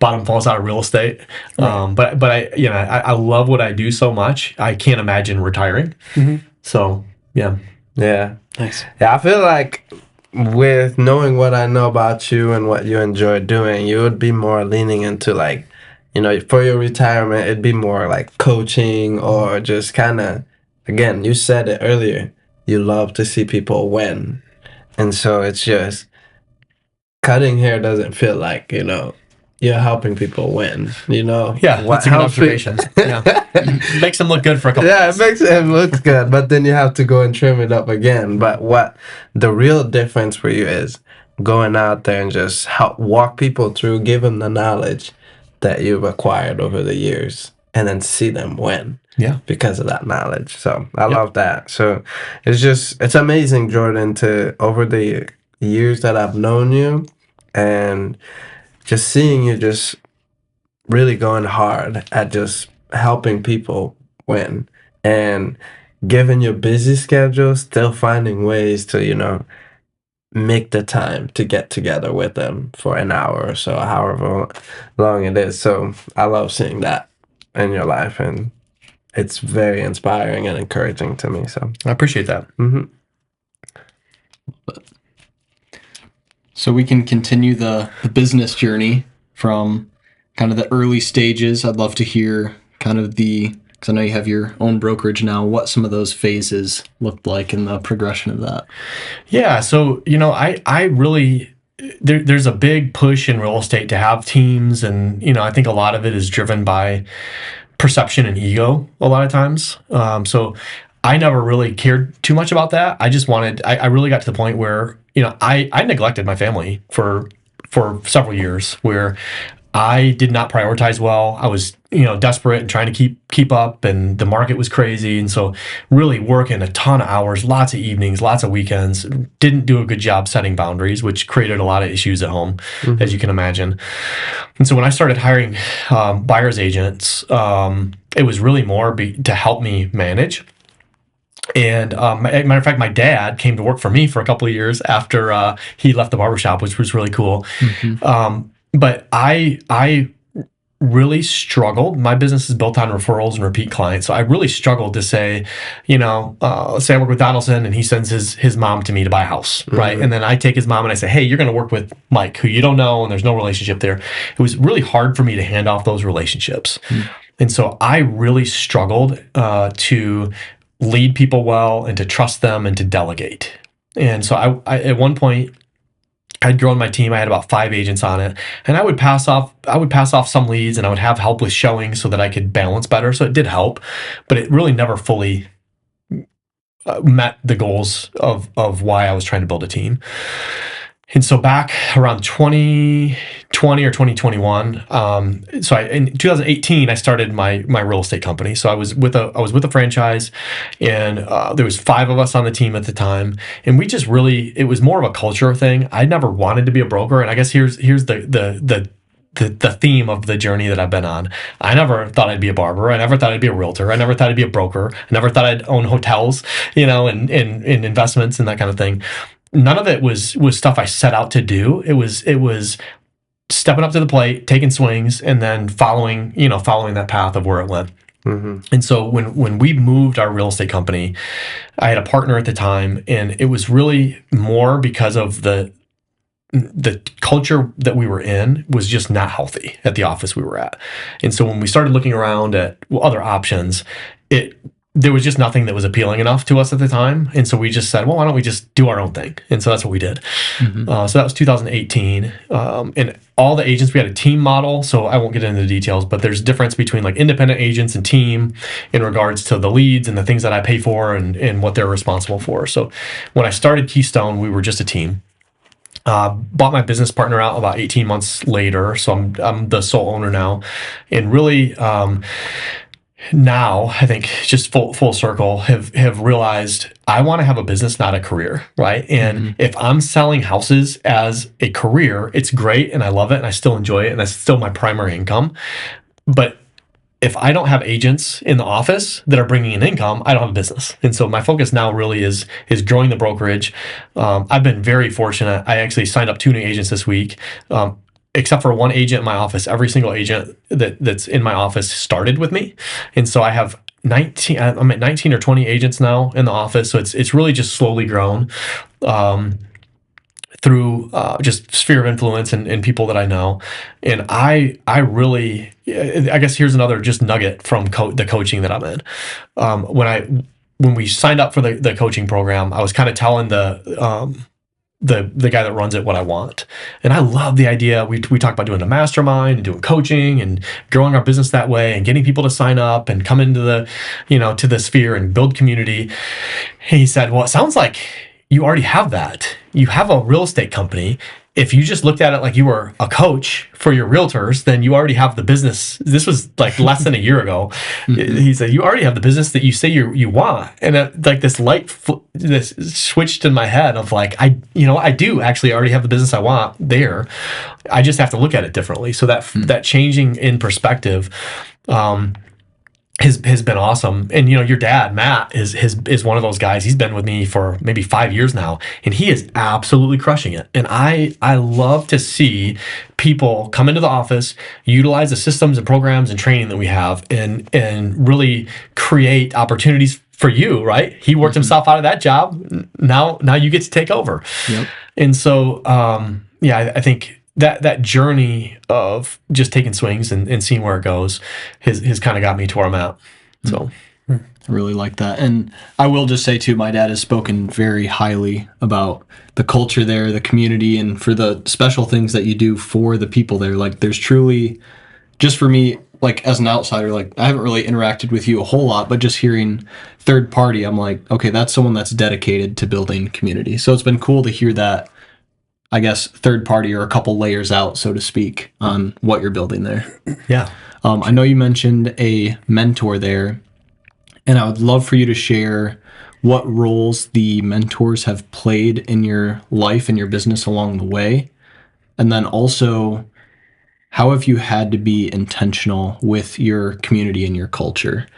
bottom falls out of real estate. Right. But I love what I do so much. I can't imagine retiring. So yeah. Yeah. Nice. Yeah, I feel like with knowing what I know about you and what you enjoy doing, you would be more leaning into like, for your retirement, it'd be more like coaching or just kind of, again, you said it earlier, you love to see people win. And so it's just cutting hair doesn't feel like, you're helping people win, Yeah, that's a good observation. Yeah. Makes them look good for a couple Yeah, days. it makes it look good, but then you have to go and trim it up again. But what the real difference for you is going out there and just help walk people through, give them the knowledge that you've acquired over the years, and then see them win. Yeah. Because of that knowledge. So I love that. So it's amazing, Jordan, to over the years that I've known you and just seeing you just really going hard at just helping people win and given your busy schedule, still finding ways to, make the time to get together with them for an hour or so, however long it is. So I love seeing that in your life, and it's very inspiring and encouraging to me. So I appreciate that. So we can continue the business journey from kind of the early stages. I'd love to hear kind of because I know you have your own brokerage now, what some of those phases looked like in the progression of that. Yeah. So, I really, there's a big push in real estate to have teams. And, I think a lot of it is driven by perception and ego a lot of times. So I never really cared too much about that. I just I really got to the point where, I neglected my family for several years where I did not prioritize well. I was, desperate and trying to keep up, and the market was crazy. And so really working a ton of hours, lots of evenings, lots of weekends, didn't do a good job setting boundaries, which created a lot of issues at home, as you can imagine. And so when I started hiring buyer's agents, it was really more to help me manage. And matter of fact, my dad came to work for me for a couple of years after he left the barbershop, which was really cool. But I really struggled. My business is built on referrals and repeat clients. So I really struggled to say, let's say I work with Donaldson and he sends his mom to me to buy a house, right? And then I take his mom and I say, hey, you're going to work with Mike, who you don't know, and there's no relationship there. It was really hard for me to hand off those relationships. And so I really struggled to lead people well and to trust them and to delegate. And so I at one point, I'd grown my team. I had about 5 agents on it, and I would pass off some leads, and I would have help with showing so that I could balance better. So it did help, but it really never fully met the goals of why I was trying to build a team. And so back around 2020 or 2021, in 2018, I started my real estate company. So I was with a franchise, and there was 5 of us on the team at the time, and we just really, it was more of a culture thing. I never wanted to be a broker, and I guess here's the theme of the journey that I've been on. I never thought I'd be a barber. I never thought I'd be a realtor. I never thought I'd be a broker. I never thought I'd own hotels, and investments and that kind of thing. None of it was stuff I set out to do. It was stepping up to the plate, taking swings, and then following that path of where it went. And so when we moved our real estate company, I had a partner at the time, and it was really more because of the culture that we were in was just not healthy at the office we were at. And so when we started looking around at other options, there was just nothing that was appealing enough to us at the time. And so we just said, well, why don't we just do our own thing? And so that's what we did. So that was 2018. And all the agents, we had a team model. So I won't get into the details, but there's a difference between like independent agents and team in regards to the leads and the things that I pay for and what they're responsible for. So when I started Keystone, we were just a team. Bought my business partner out about 18 months later. So I'm the sole owner now. And really, now I think just full circle have realized I want to have a business, not a career, right? And if I'm selling houses as a career, it's great and I love it and I still enjoy it and that's still my primary income. But if I don't have agents in the office that are bringing in income, I don't have a business. And so my focus now really is growing the brokerage. I've been very fortunate. I actually signed up 2 new agents this week. Except for one agent in my office, every single agent that's in my office started with me. And so I have 19, I'm at 19 or 20 agents now in the office. So it's really just slowly grown through just sphere of influence and people that I know. And I really, I guess here's another just nugget from the coaching that I'm in. When we signed up for the coaching program, I was kind of telling the guy that runs it what I want. And I love the idea. We talk about doing a mastermind and doing coaching and growing our business that way and getting people to sign up and come into the, to the sphere and build community. And he said, well, it sounds like you already have that. You have a real estate company. If you just looked at it like you were a coach for your realtors, then you already have the business. This was like less than a year ago. He said, you already have the business that you say you want. And like this this switched in my head of like, I do actually already have the business I want there. I just have to look at it differently. So that changing in perspective, has been awesome. And your dad, Matt, is one of those guys. He's been with me for maybe 5 years now, and he is absolutely crushing it. And I love to see people come into the office, utilize the systems and programs and training that we have, and really create opportunities for you, right? He worked himself out of that job. Now you get to take over. Yep. And so, I think that journey of just taking swings and seeing where it goes has kind of got me to where I'm at. So I really like that. And I will just say too, my dad has spoken very highly about the culture there, the community, and for the special things that you do for the people there. Like there's truly, just for me, like as an outsider, like I haven't really interacted with you a whole lot, but just hearing third party, I'm like, okay, that's someone that's dedicated to building community. So it's been cool to hear that, I guess, third party or a couple layers out, so to speak, on what you're building there. Yeah. I know you mentioned a mentor there, and I would love for you to share what roles the mentors have played in your life and your business along the way. And then also, how have you had to be intentional with your community and your culture?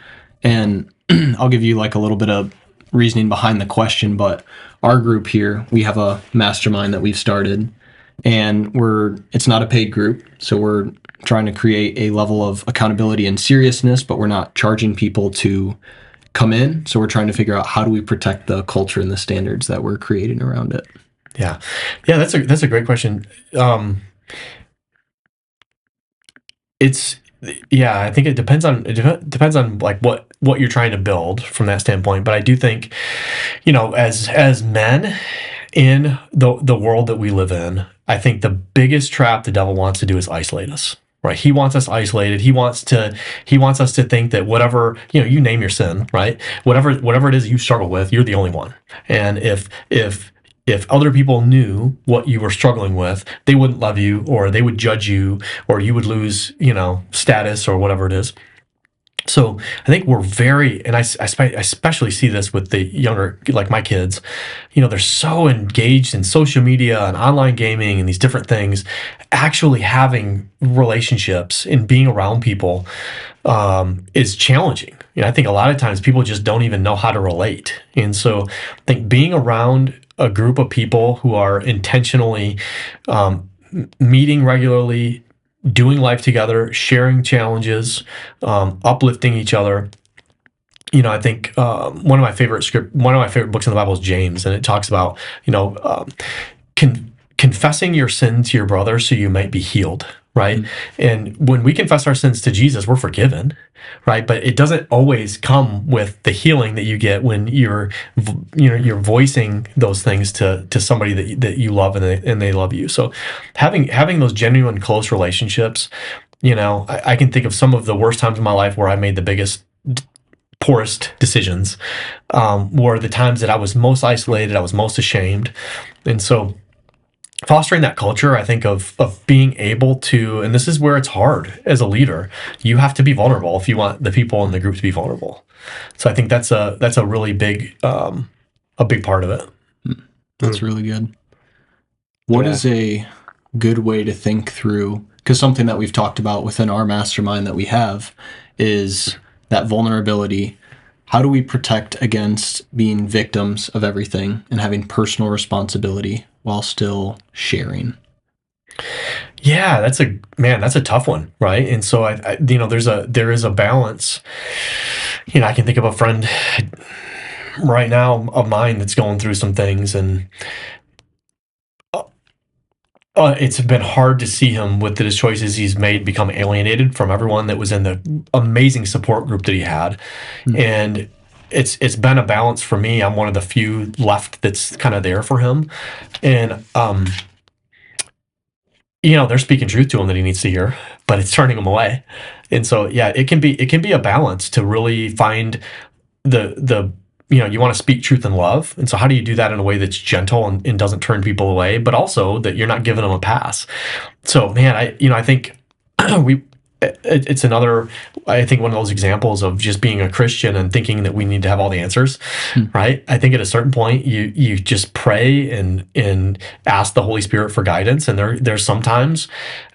And I'll give you like a little bit of reasoning behind the question, but our group here, we have a mastermind that we've started, and it's not a paid group, so we're trying to create a level of accountability and seriousness, but we're not charging people to come in. So we're trying to figure out how do we protect the culture and the standards that we're creating around it. Yeah, that's a great question. I think it depends on like what you're trying to build from that standpoint. But I do think, as men in the world that we live in, I think the biggest trap the devil wants to do is isolate us. Right? He wants us isolated. He wants us to think that whatever, you name your sin, right? Whatever it is you struggle with, you're the only one. And if other people knew what you were struggling with, they wouldn't love you, or they would judge you, or you would lose, status or whatever it is. So I think we're and I especially see this with the younger, like my kids, they're so engaged in social media and online gaming and these different things. Actually having relationships and being around people is challenging. I think a lot of times people just don't even know how to relate. And so I think being around a group of people who are intentionally meeting regularly, doing life together, sharing challenges, uplifting each other. I think one of my favorite books in the Bible is James, and it talks about confessing your sin to your brother so you might be healed. Right. Mm-hmm. And when we confess our sins to Jesus, we're forgiven. Right. But it doesn't always come with the healing that you get when you're voicing those things to somebody that you love and they love you. So having those genuine close relationships, I can think of some of the worst times in my life where I made the biggest, poorest decisions, were the times that I was most isolated, I was most ashamed. And so fostering that culture, I think, of being able to, and this is where it's hard as a leader, you have to be vulnerable if you want the people in the group to be vulnerable. So I think that's a really big a big part of it. That's really good. What is a good way to think through, because something that we've talked about within our mastermind that we have is that vulnerability. How do we protect against being victims of everything and having personal responsibility while still sharing? Yeah, that's a tough one, right? And so I there is a balance. I can think of a friend right now of mine that's going through some things, and it's been hard to see him with the choices he's made become alienated from everyone that was in the amazing support group that he had. And it's been a balance for me. I'm one of the few left that's kind of there for him. And they're speaking truth to him that he needs to hear, but it's turning him away. And so it can be a balance to really find the you want to speak truth in love. And so how do you do that in a way that's gentle and doesn't turn people away, but also that you're not giving them a pass? So, man, I think it's another, I think, one of those examples of just being a Christian and thinking that we need to have all the answers, right? I think at a certain point you just pray and ask the Holy Spirit for guidance. And there's sometimes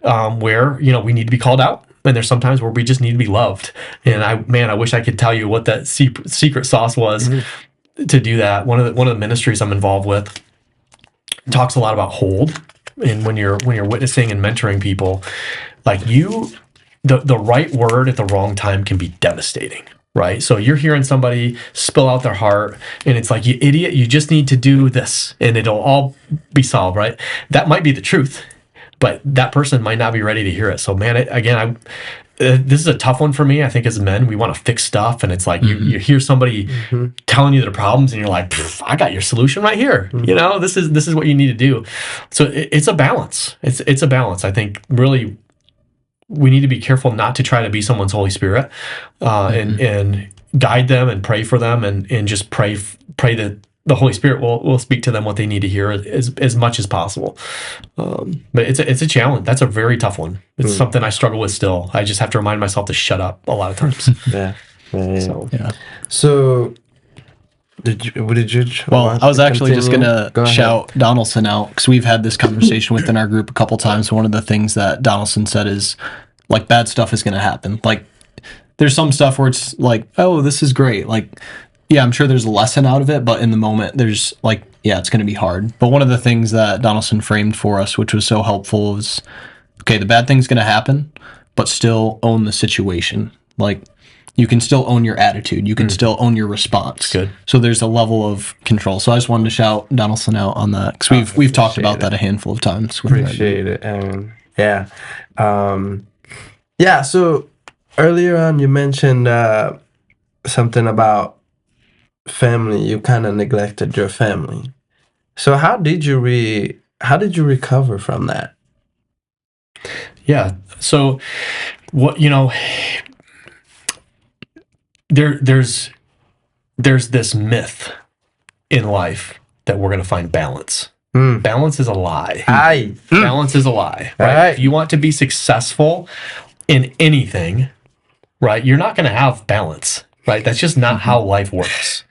where, we need to be called out. And there's sometimes where we just need to be loved. And I wish I could tell you what that secret sauce was to do that. One of the ministries I'm involved with talks a lot about hold. And when you're witnessing and mentoring people, like the right word at the wrong time can be devastating, right? So you're hearing somebody spill out their heart, and it's like, you idiot, you just need to do this, and it'll all be solved, right? That might be the truth, but that person might not be ready to hear it. So, man, this is a tough one for me. I think as men, we want to fix stuff, and it's like you hear somebody telling you their problems, and you're like, I got your solution right here. This is what you need to do. So it's a balance. It's a balance. I think really we need to be careful not to try to be someone's Holy Spirit, and guide them and pray for them, and just pray that the Holy Spirit will speak to them what they need to hear as much as possible. But it's a challenge. That's a very tough one. It's something I struggle with still. I just have to remind myself to shut up a lot of times. So did you? Well, I was actually just gonna shout Donaldson out, because we've had this conversation within our group a couple times. One of the things that Donaldson said is, like, bad stuff is gonna happen. Like, there's some stuff where it's like, oh, this is great. Like, yeah, I'm sure there's a lesson out of it, but in the moment, there's like, yeah, it's going to be hard. But one of the things that Donaldson framed for us, which was so helpful, was, okay, the bad thing's going to happen, but still own the situation. Like, you can still own your attitude. You can still own your response. Good. So there's a level of control. So I just wanted to shout Donaldson out on that, because we've talked about that a handful of times. Appreciate it. So earlier on, you mentioned something about family. You kind of neglected your family. So how did you recover from that? Yeah. So what, there's this myth in life that we're going to find balance. Balance is a lie. Balance is a lie, right? If you want to be successful in anything, right, you're not going to have balance. Right, that's just not how life works.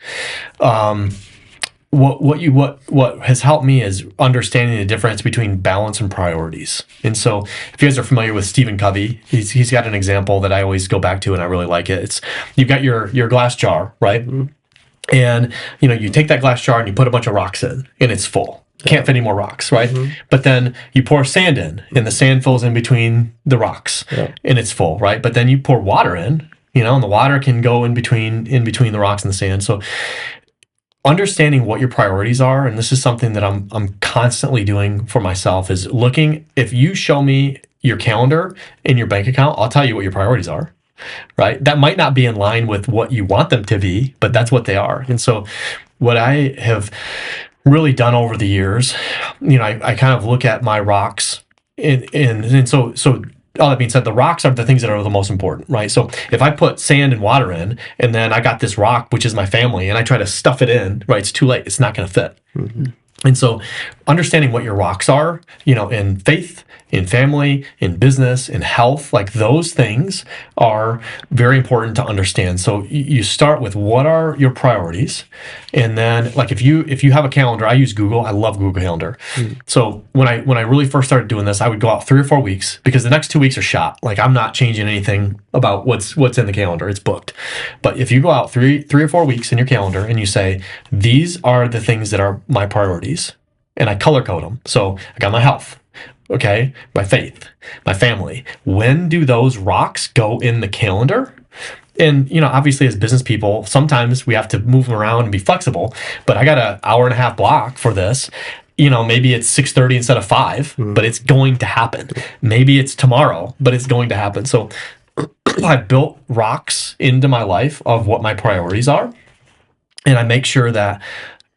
What has helped me is understanding the difference between balance and priorities. And so, if you guys are familiar with Stephen Covey, he's got an example that I always go back to, and I really like it. It's, you've got your glass jar, right? And you take that glass jar and you put a bunch of rocks in, and it's full. Can't fit any more rocks, right? But then you pour sand in, and the sand fills in between the rocks, and it's full, right? But then you pour water in. And the water can go in between the rocks and the sand. So understanding what your priorities are, and this is something that I'm constantly doing for myself, is looking, if you show me your calendar and your bank account, I'll tell you what your priorities are, right? That might not be in line with what you want them to be, but that's what they are. And so what I have really done over the years, I kind of look at my rocks and so all that being said, the rocks are the things that are the most important, right? So if I put sand and water in, and then I got this rock, which is my family, and I try to stuff it in, right, it's too late. It's not going to fit. And so understanding what your rocks are, in faith, in family, in business, in health, like those things are very important to understand. So you start with what are your priorities? And then like if you have a calendar, I use Google. I love Google Calendar. So when I really first started doing this, I would go out 3 or 4 weeks because the next 2 weeks are shot. Like I'm not changing anything about what's in the calendar. It's booked. But if you go out 3 or 4 weeks in your calendar and you say, these are the things that are my priorities, and I color code them. So I got my health, okay, my faith, my family. When do those rocks go in the calendar? And, obviously as business people, sometimes we have to move them around and be flexible, but I got an hour and a half block for this. Maybe it's 6:30 instead of 5, but it's going to happen. Maybe it's tomorrow, but it's going to happen. So I built rocks into my life of what my priorities are. And I make sure that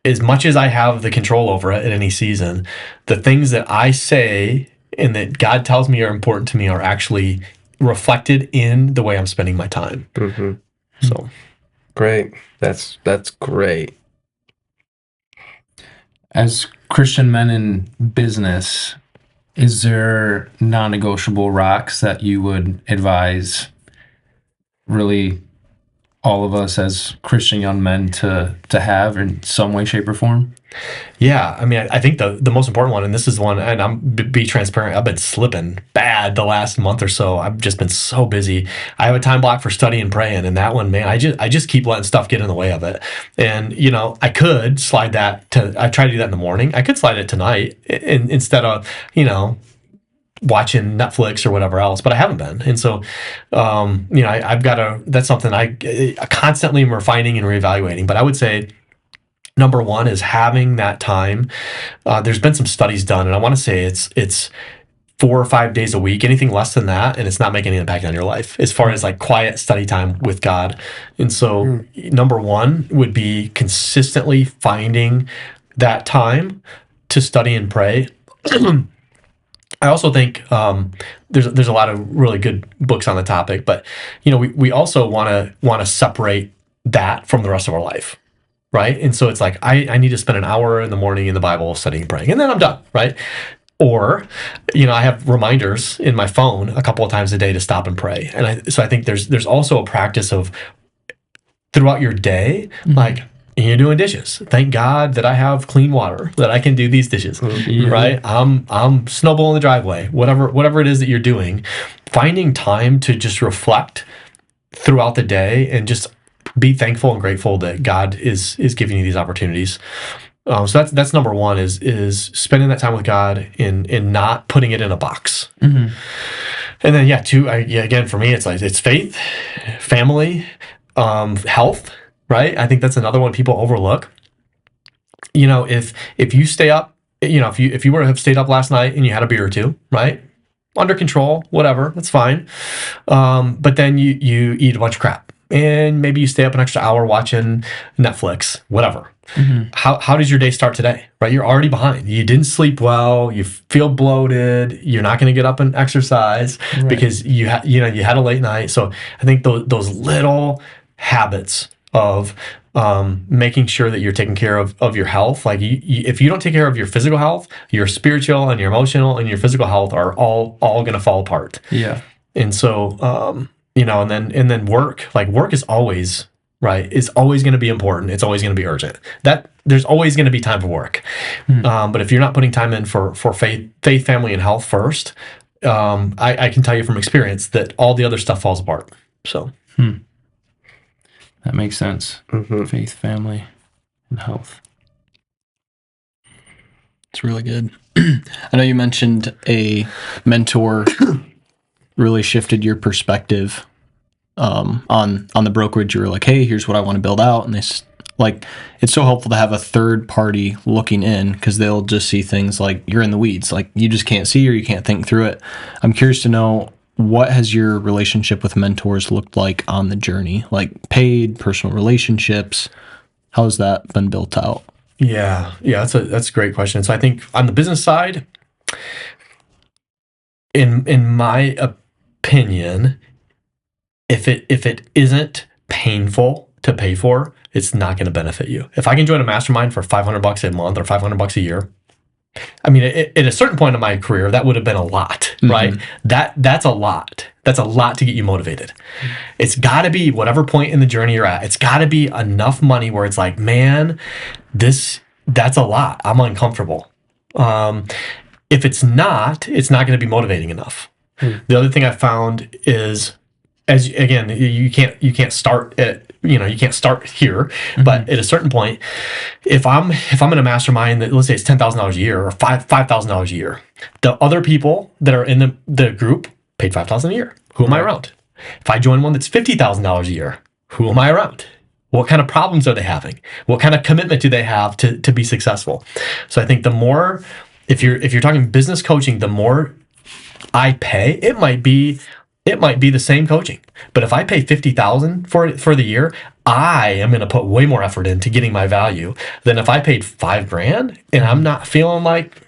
as much as I have the control over it at any season, the things that I say and that God tells me are important to me are actually reflected in the way I'm spending my time. So Great. That's great. As Christian men in business, is there non-negotiable rocks that you would advise really all of us as Christian young men to have in some way, shape, or form? Yeah, I mean, I think the most important one, and this is one, and I'm be transparent, I've been slipping bad the last month or so. I've just been so busy. I have a time block for study and praying, and that one, man, I just keep letting stuff get in the way of it. And I could slide that to. I try to do that in the morning. I could slide it tonight instead of watching Netflix or whatever else, but I haven't been. And so, I've got that's something I constantly am refining and reevaluating. But I would say number one is having that time. There's been some studies done, and I want to say it's 4 or 5 days a week. Anything less than that, and it's not making an impact on your life as far as like quiet study time with God. And so, number one would be consistently finding that time to study and pray. I also think there's a lot of really good books on the topic, but we also want to separate that from the rest of our life, right? And so it's like I need to spend an hour in the morning in the Bible studying and praying, and then I'm done, right? Or I have reminders in my phone a couple of times a day to stop and pray, and so I think there's also a practice of throughout your day, like. You're doing dishes. Thank God that I have clean water, that I can do these dishes, right? I'm snowballing the driveway, whatever it is that you're doing, finding time to just reflect throughout the day and just be thankful and grateful that God is giving you these opportunities. So that's number one is spending that time with God and not putting it in a box. And then two, again for me it's like it's faith, family, health. Right? I think that's another one people overlook. If you stay up, if you were to have stayed up last night and you had a beer or two, right? Under control, whatever, that's fine. But then you eat a bunch of crap. And maybe you stay up an extra hour watching Netflix, whatever. How does your day start today? Right? You're already behind. You didn't sleep well, you feel bloated, you're not going to get up and exercise because you had a late night. So I think those little habits of making sure that you're taking care of your health. Like if you don't take care of your physical health, your spiritual and your emotional and your physical health are all going to fall apart. Yeah. And so, and then work is always, right, is always going to be important. It's always going to be urgent. That there's always going to be time for work. But if you're not putting time in for faith, family, and health first, I can tell you from experience that all the other stuff falls apart. So. That makes sense. Faith, family, and health. It's really good. I know you mentioned a mentor really shifted your perspective on the brokerage. You were like, hey, here's what I want to build out. And it's so helpful to have a third party looking in because they'll just see things like you're in the weeds. Like you just can't see or you can't think through it. I'm curious to know, what has your relationship with mentors looked like on the journey? Like paid, personal relationships? How has that been built out? Yeah, that's a great question. So I think on the business side, in my opinion, if it isn't painful to pay for, it's not going to benefit you. If I can join a mastermind for $500 a month or $500 a year, I mean, at a certain point in my career, that would have been a lot, right? That's a lot. That's a lot to get you motivated. It's got to be whatever point in the journey you're at. It's got to be enough money where it's like, man, that's a lot. I'm uncomfortable. If it's not going to be motivating enough. The other thing I found is, you can't start at, you can't start here, but at a certain point, if I'm in a mastermind that, let's say it's $10,000 a year or $5,000 a year, the other people that are in the group paid $5,000 a year. Who am I around? If I join one that's $50,000 a year, who am I around? What kind of problems are they having? What kind of commitment do they have to be successful? So I think the more, if you're talking business coaching, the more I pay, it might be the same coaching, but if I pay $50,000 for the year, I am going to put way more effort into getting my value than if I paid $5,000 and I'm not feeling like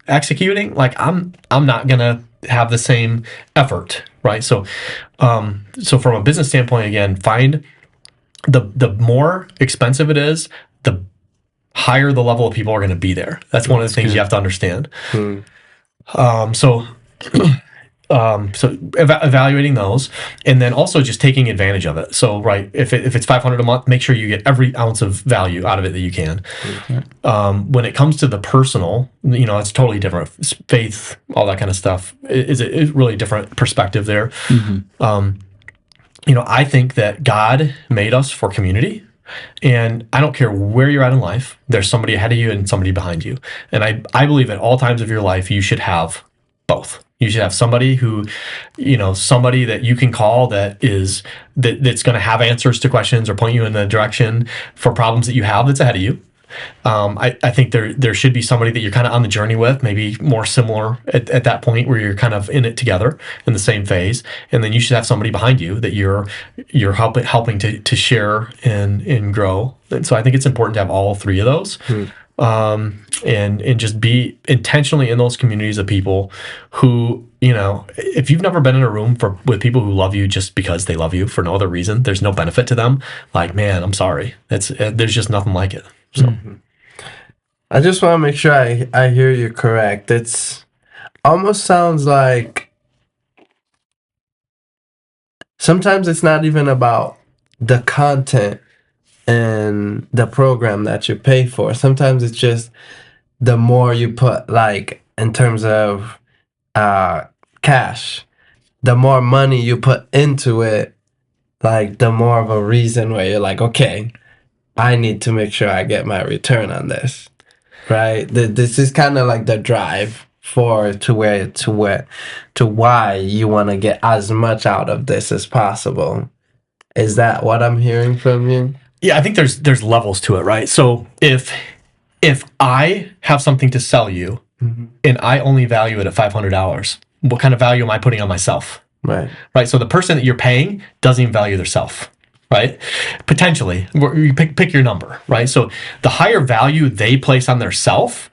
executing. Like I'm not going to have the same effort, right? So from a business standpoint, again, find the more expensive it is, the higher the level of people are going to be there. That's one of the things you have to understand. So evaluating those, and then also just taking advantage of it. So, right, if it's $500 a month, make sure you get every ounce of value out of it that you can. When it comes to the personal, it's totally different. Faith, all that kind of stuff is a really different perspective there. I think that God made us for community. And I don't care where you're at in life, there's somebody ahead of you and somebody behind you. And I believe at all times of your life, you should have both. You should have somebody who, somebody that you can call that's going to have answers to questions or point you in the direction for problems that you have that's ahead of you. I think there should be somebody that you're kind of on the journey with, maybe more similar at that point where you're kind of in it together in the same phase. And then you should have somebody behind you that you're helping to share and grow. And so I think it's important to have all three of those. And just be intentionally in those communities of people who, if you've never been in a room with people who love you just because they love you for no other reason, there's no benefit to them. Like, man, I'm sorry. There's just nothing like it. So I just want to make sure I hear you correct. It's almost sounds like sometimes it's not even about the content and the program that you pay for. Sometimes it's just the more you put, like, in terms of cash, the more money you put into it, like, the more of a reason where you're like, okay, I need to make sure I get my return on this, right? This is kind of like the drive to why you want to get as much out of this as possible. Is that what I'm hearing from you? Yeah, I think there's levels to it, right? So if I have something to sell you and I only value it at $500, what kind of value am I putting on myself? Right. Right. So the person that you're paying doesn't even value their self, right? Potentially, you pick your number, right? So the higher value they place on their self,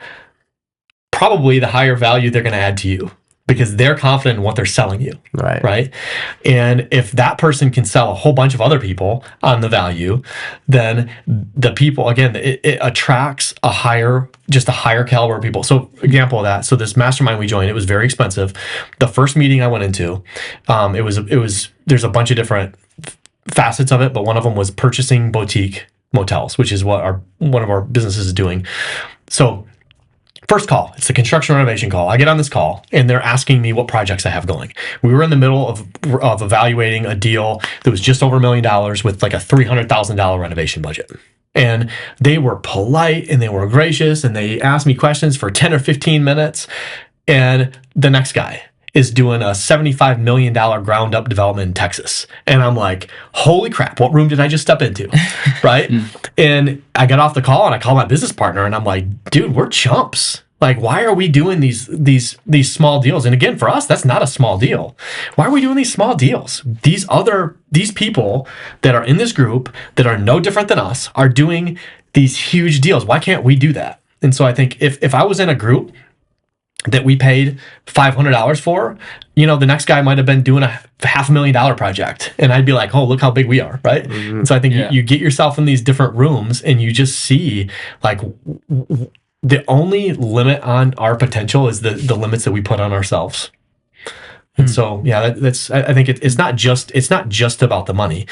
probably the higher value they're going to add to you, because they're confident in what they're selling you. Right. And if that person can sell a whole bunch of other people on the value, then the people, again, it attracts a higher caliber of people. So example of that. So this mastermind we joined, it was very expensive. The first meeting I went into, there's a bunch of different facets of it, but one of them was purchasing boutique motels, which is what one of our businesses is doing. So first call, it's the construction renovation call. I get on this call and they're asking me what projects I have going. We were in the middle of evaluating a deal that was just over $1 million with like a $300,000 renovation budget. And they were polite and they were gracious and they asked me questions for 10 or 15 minutes. And the next guy is doing a $75 million ground up development in Texas. And I'm like, holy crap, what room did I just step into? Right? And I got off the call and I called my business partner and I'm like, dude, we're chumps. Like, why are we doing these small deals? And again, for us, that's not a small deal. Why are we doing these small deals? These people that are in this group that are no different than us are doing these huge deals. Why can't we do that? And so I think if I was in a group that we paid $500 for, you know, the next guy might have been doing a $500,000 project, and I'd be like, oh, look how big we are, right? And so I think you get yourself in these different rooms and you just see like the only limit on our potential is the limits that we put on ourselves. And so, yeah, that's. I think it's not just about the money,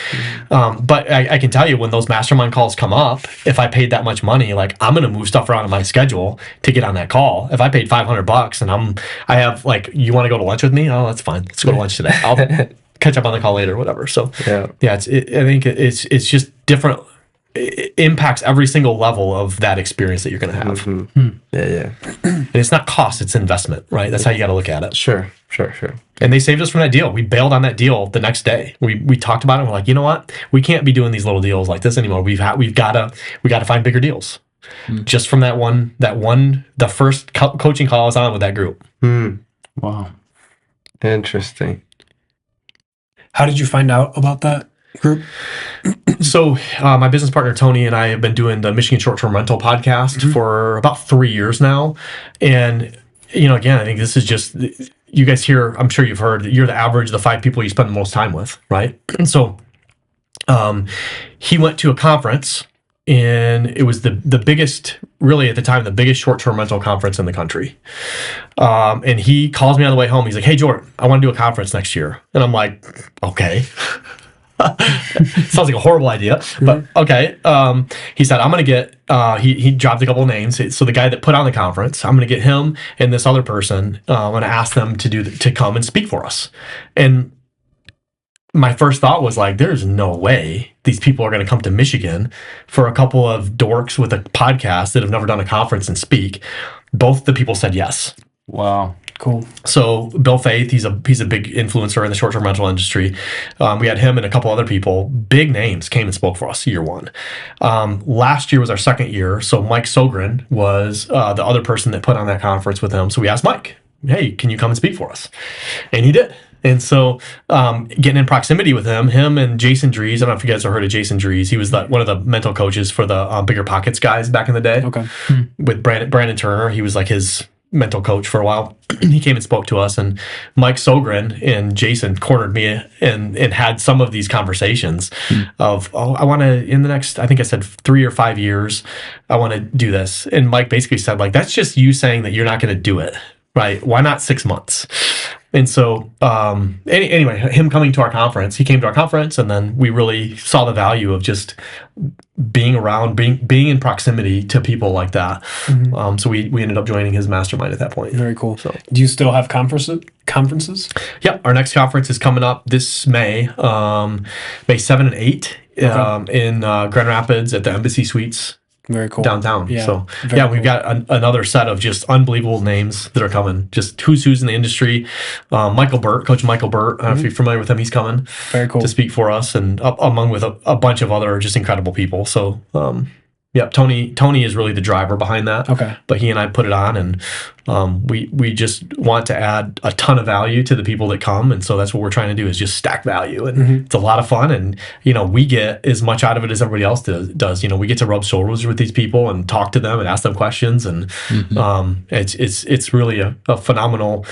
but I can tell you when those mastermind calls come up, if I paid that much money, like I'm going to move stuff around in my schedule to get on that call. If I paid $500 and I have like, you want to go to lunch with me? Oh, that's fine. Let's go to lunch today. I'll catch up on the call later, whatever. So yeah, I think it's just different. It impacts every single level of that experience that you're going to have. Yeah. And it's not cost, it's investment, right? That's how you got to look at it. Sure. And they saved us from that deal. We bailed on that deal the next day. We talked about it. And we're like, you know what? We can't be doing these little deals like this anymore. We've got to find bigger deals. Just from the first coaching call I was on with that group. Wow. Interesting. How did you find out about that group? So my business partner Tony and I have been doing the Michigan Short-Term Rental podcast for about 3 years now. And, you know, again, I think this is just, you guys hear, I'm sure you've heard that you're the average of the 5 people you spend the most time with, right? And so he went to a conference, and it was the biggest, really at the time, the biggest short-term rental conference in the country. And he calls me on the way home. He's like, hey, Jordan, I want to do a conference next year. And I'm like, okay. Sounds like a horrible idea, but okay. He said, I'm going to get, he dropped a couple of names. So the guy that put on the conference, I'm going to get him and this other person. I'm going to ask them to come and speak for us. And my first thought was like, there's no way these people are going to come to Michigan for a couple of dorks with a podcast that have never done a conference and speak. Both the people said yes. Wow. Cool. So Bill Faith, he's a big influencer in the short-term rental industry. We had him and a couple other people, big names, came and spoke for us year one. Last year was our second year. So Mike Sogren was the other person that put on that conference with him. So we asked Mike, hey, can you come and speak for us? And he did. And so getting in proximity with him and Jason Drees, I don't know if you guys have heard of Jason Drees. He was one of the mental coaches for the Bigger Pockets guys back in the day. Okay. With Brandon Turner. He was like his mental coach for a while. He came and spoke to us, and Mike Sogren and Jason cornered me and had some of these conversations of, I want to, in the next, I think I said 3 or 5 years, I want to do this. And Mike basically said, like, that's just you saying that you're not going to do it, right? Why not 6 months? And so anyway, him coming to our conference, he came to our conference, and then we really saw the value of just being around, being in proximity to people like that. So we ended up joining his mastermind at that point. Very cool. So, do you still have conferences? Yeah, our next conference is coming up this May, May 7 and 8 in Grand Rapids at the Embassy Suites. Very cool. Downtown. Yeah, So very we've got another set of just unbelievable names that are coming. Just who's in the industry. Michael Burt, Coach Michael Burt. I don't know if you're familiar with him. He's coming Very cool. to speak for us, and among with a bunch of other just incredible people. So Tony is really the driver behind that. Okay. But he and I put it on, and we just want to add a ton of value to the people that come, and so that's what we're trying to do is just stack value, and it's a lot of fun, and we get as much out of it as everybody else does. We get to rub shoulders with these people and talk to them and ask them questions, and it's really a phenomenal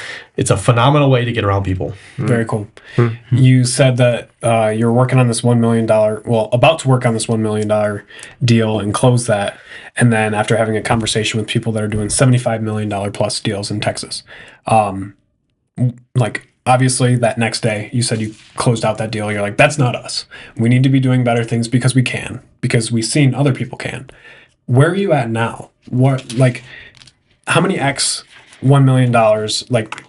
way to get around people. Very cool. You said that you're working on this $1 million, about to work on this $1 million deal and close that. And then after having a conversation with people that are doing $75 million plus deals in Texas, obviously that next day you said you closed out that deal. You're like, that's not us. We need to be doing better things because we can, because we've seen other people can. Where are you at now? How many X $1 million,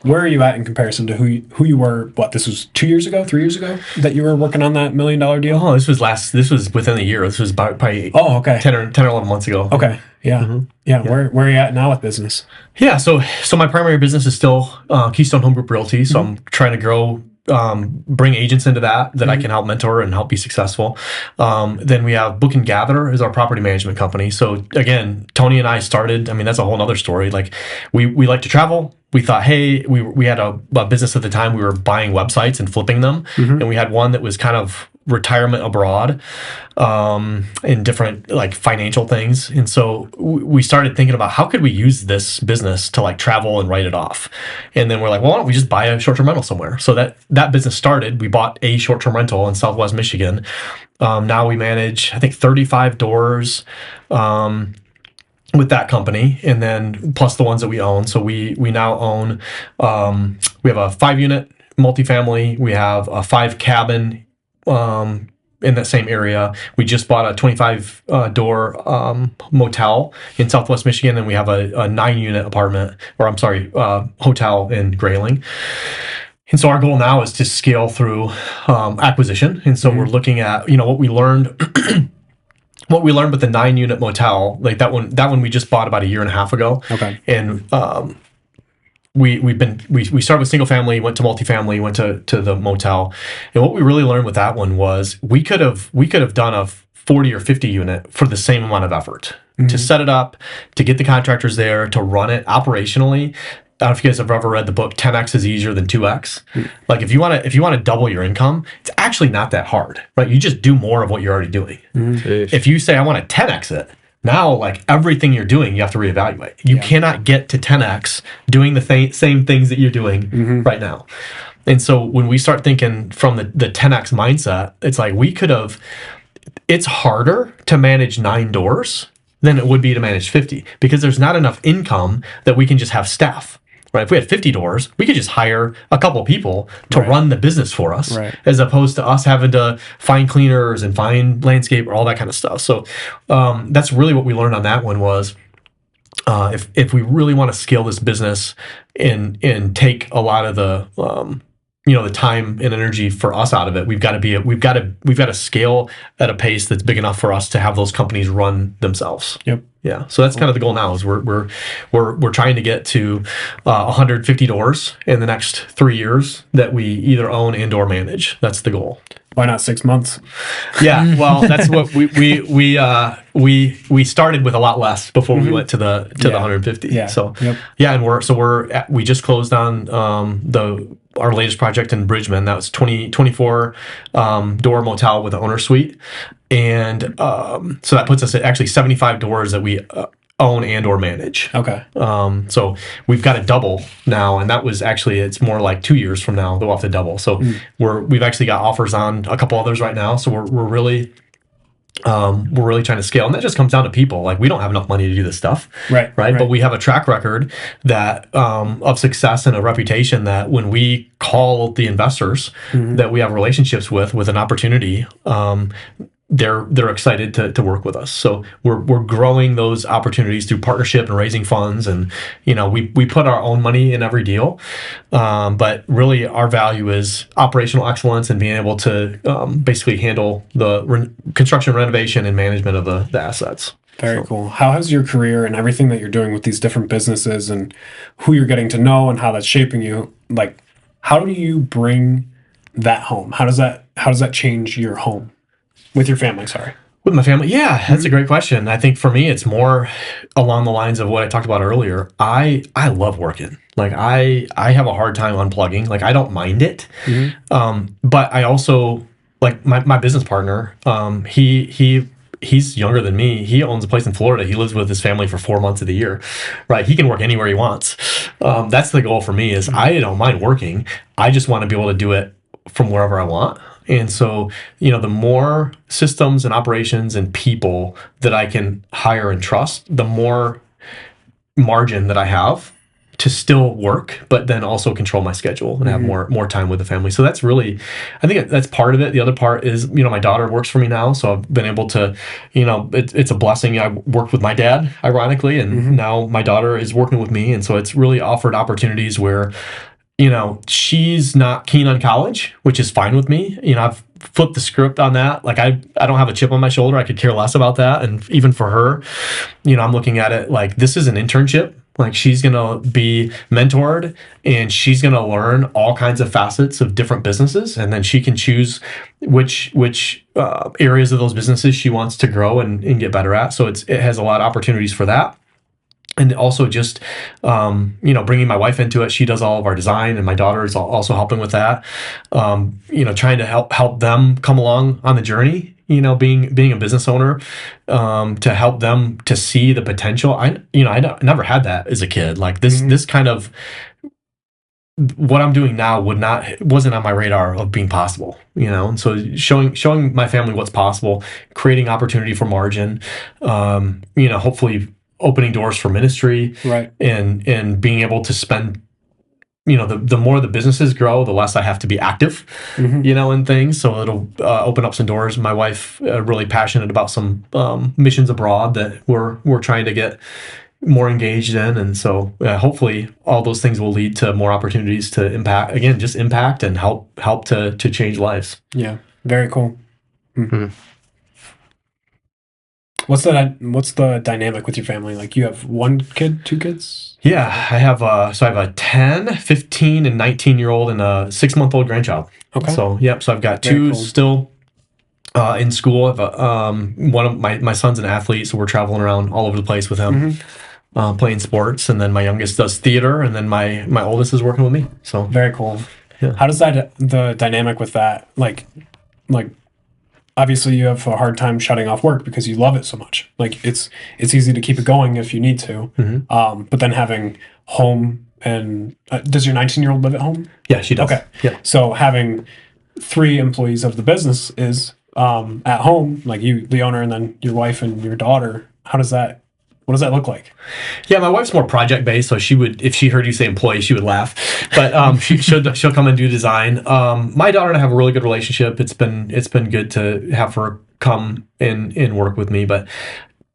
where are you at in comparison to who you were? This was 2 years ago, 3 years ago that you were working on that $1 million deal? Oh, this was within a year. This was probably 10 or 11 months ago. Okay. Yeah. Yeah. Where are you at now with business? Yeah. So my primary business is still Keystone Home Group Realty. So I'm trying to grow, bring agents into that I can help mentor and help be successful. Then we have Book and Gather is our property management company. So again, Tony and I started, that's a whole nother story. Like we like to travel. We thought, hey, we had a business at the time. We were buying websites and flipping them. And we had one that was kind of retirement abroad, in different like financial things. And so we started thinking about how could we use this business to like travel and write it off. And then we're like, well, why don't we just buy a short-term rental somewhere? So that business started. We bought a short-term rental in Southwest Michigan. Now we manage, I think, 35 doors with that company, and then plus the ones that we own. So we now own, we have a 5-unit multifamily. We have a 5-cabin in that same area. We just bought a 25 door motel in Southwest Michigan, and we have a 9-unit apartment, or I'm sorry, hotel in Grayling. And so our goal now is to scale through acquisition. And so we're looking at, what we learned. What we learned with the 9-unit motel, like that one we just bought about a year and a half ago. Okay. And we started with single family, went to multifamily, went to the motel. And what we really learned with that one was we could have done a 40 or 50 unit for the same amount of effort to set it up, to get the contractors there, to run it operationally. I don't know if you guys have ever read the book 10x is easier than 2x. Like if you want to double your income, it's actually not that hard, right? You just do more of what you're already doing. If you say I want to 10x it, now like everything you're doing, you have to reevaluate. You cannot get to 10x doing the same things that you're doing right now. And so when we start thinking from the 10x mindset, it's like it's harder to manage 9 doors than it would be to manage 50, because there's not enough income that we can just have staff. Right. If we had 50 doors, we could just hire a couple of people to run the business for us, as opposed to us having to find cleaners and find landscape or all that kind of stuff. So that's really what we learned on that one was if we really want to scale this business and take a lot of the the time and energy for us out of it, we've got to scale at a pace that's big enough for us to have those companies run themselves. Yep. Yeah. So that's kind of the goal now is we're trying to get to 150 doors in the next 3 years that we either own and or manage. That's the goal. Why not 6 months? Yeah, well, that's what we started with a lot less before we went to the 150. Yeah. So and we just closed on our latest project in Bridgman. That was 24 door motel with an owner suite, and so that puts us at actually 75 doors that we own and or manage. Okay. So we've got to double now, and that was actually, it's more like 2 years from now we'll have to double. So we've actually got offers on a couple others right now. So we're really trying to scale, and that just comes down to people. Like we don't have enough money to do this stuff, right? But we have a track record that of success and a reputation that when we call the investors that we have relationships with an opportunity, they're excited to work with us. So we're growing those opportunities through partnership and raising funds, and we put our own money in every deal, but really our value is operational excellence and being able to basically handle the construction, renovation, and management of the assets. Very cool. How has your career and everything that you're doing with these different businesses and who you're getting to know and how that's shaping you, like how do you bring that home? How does that change your home? With your family, sorry. With my family? Yeah, that's a great question. I think for me, it's more along the lines of what I talked about earlier. I love working. Like I have a hard time unplugging. Like I don't mind it. But I also, like my business partner, he's younger than me. He owns a place in Florida. He lives with his family for 4 months of the year, right? He can work anywhere he wants. That's the goal for me is I don't mind working. I just want to be able to do it from wherever I want. And so, the more systems and operations and people that I can hire and trust, the more margin that I have to still work, but then also control my schedule and have more time with the family. So that's really, I think that's part of it. The other part is, my daughter works for me now. So I've been able to, it's a blessing. I worked with my dad, ironically, and now my daughter is working with me. And so it's really offered opportunities where, she's not keen on college, which is fine with me. I've flipped the script on that. Like I don't have a chip on my shoulder. I could care less about that. And even for her, I'm looking at it like this is an internship. Like she's going to be mentored and she's going to learn all kinds of facets of different businesses. And then she can choose which areas of those businesses she wants to grow and get better at. So it has a lot of opportunities for that. And also just, bringing my wife into it. She does all of our design, and my daughter is also helping with that. Trying to help them come along on the journey. Being a business owner, to help them to see the potential. I never had that as a kid. Like this kind of what I'm doing now wasn't on my radar of being possible. And so showing my family what's possible, creating opportunity for margin. Hopefully opening doors for ministry, right, and being able to spend, the more the businesses grow, the less I have to be active, in things. So it'll open up some doors. My wife really passionate about some missions abroad that we're trying to get more engaged in, and so hopefully all those things will lead to more opportunities to impact and help to change lives. Yeah, very cool. What's the dynamic with your family? Like, you have one kid, two kids? Yeah, I have a 10, 15, and 19-year-old and a 6-month-old grandchild. Okay. So, so I've got Very two cool. still in school. I have one of my son's an athlete, so we're traveling around all over the place with him, playing sports, and then my youngest does theater, and then my oldest is working with me. So Very cool. Yeah. How does the dynamic with that, like obviously you have a hard time shutting off work because you love it so much. Like, it's easy to keep it going if you need to. But then having home and does your 19-year-old live at home? Yeah, she does. Okay. Yeah. So having 3 employees of the business is at home, like you, the owner, and then your wife and your daughter. What does that look like? Yeah, my wife's more project based, so she would, if she heard you say employee, she would laugh. But she'll come and do design. My daughter and I have a really good relationship. It's been good to have her come and work with me. But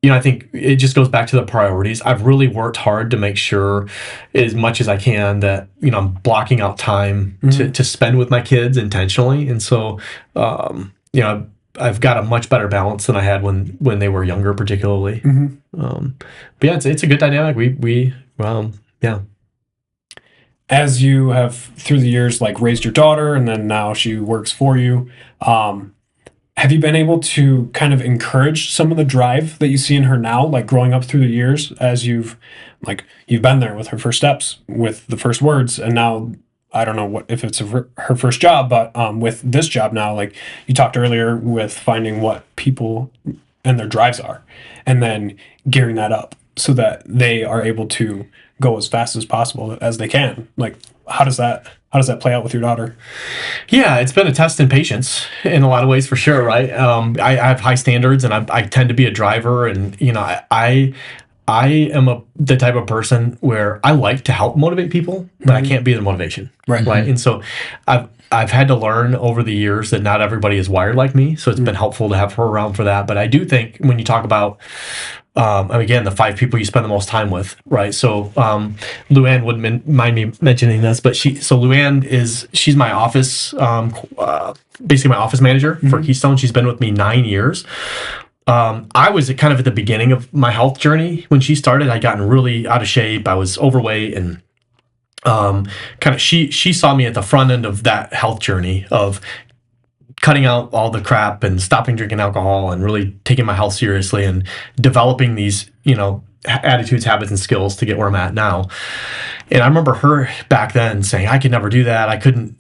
I think it just goes back to the priorities. I've really worked hard to make sure, as much as I can, that I'm blocking out time to spend with my kids intentionally. And so I've got a much better balance than I had when they were younger, particularly. But yeah, it's a good dynamic. Yeah. As you have through the years, like, raised your daughter, and then now she works for you, have you been able to kind of encourage some of the drive that you see in her now, like growing up through the years, as you've been there with her first steps, with the first words, and now, I don't know what if it's her first job, but with this job now, like you talked earlier, with finding what people and their drives are, and then gearing that up so that they are able to go as fast as possible as they can. Like, how does that play out with your daughter? Yeah, it's been a test in patience in a lot of ways, for sure, right? I have high standards, and I tend to be a driver, and I am the type of person where I like to help motivate people, but I can't be the motivation, Right. And so I've had to learn over the years that not everybody is wired like me, so it's been helpful to have her around for that. But I do think when you talk about again, the 5 people you spend the most time with, right? So Luann wouldn't mind me mentioning this, but she's my office, basically my office manager for Keystone. She's been with me 9 years. I was kind of at the beginning of my health journey when she started. I'd gotten really out of shape. I was overweight, and she saw me at the front end of that health journey of cutting out all the crap and stopping drinking alcohol and really taking my health seriously and developing these, attitudes, habits, and skills to get where I'm at now. And I remember her back then saying, I could never do that. I couldn't,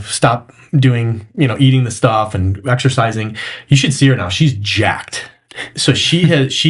stop doing, eating the stuff and exercising. You should see her now. She's jacked. So she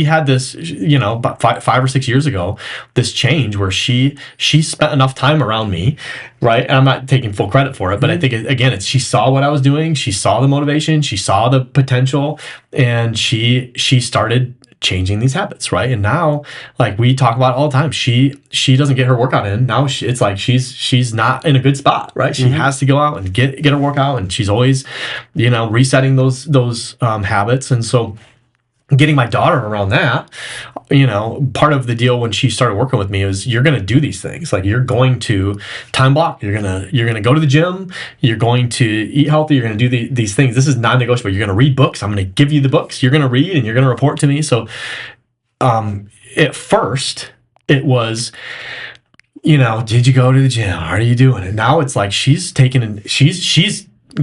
had this, about 5 or 6 years ago, this change where she spent enough time around me, right? And I'm not taking full credit for it, but I think again, she saw what I was doing, she saw the motivation, she saw the potential, and she started changing these habits, right? And now, like we talk about all the time, she doesn't get her workout in. Now it's like she's not in a good spot, right? She has to go out and get her workout, and she's always, resetting those habits. And so getting my daughter around that, part of the deal when she started working with me is you're going to do these things. Like, you're going to time block, you're going to go to the gym, you're going to eat healthy, you're going to do these things. This is non-negotiable. You're going to read books. I'm going to give you the books. You're going to read, and you're going to report to me. So, at first it was, did you go to the gym? How are you doing? And now it's like she's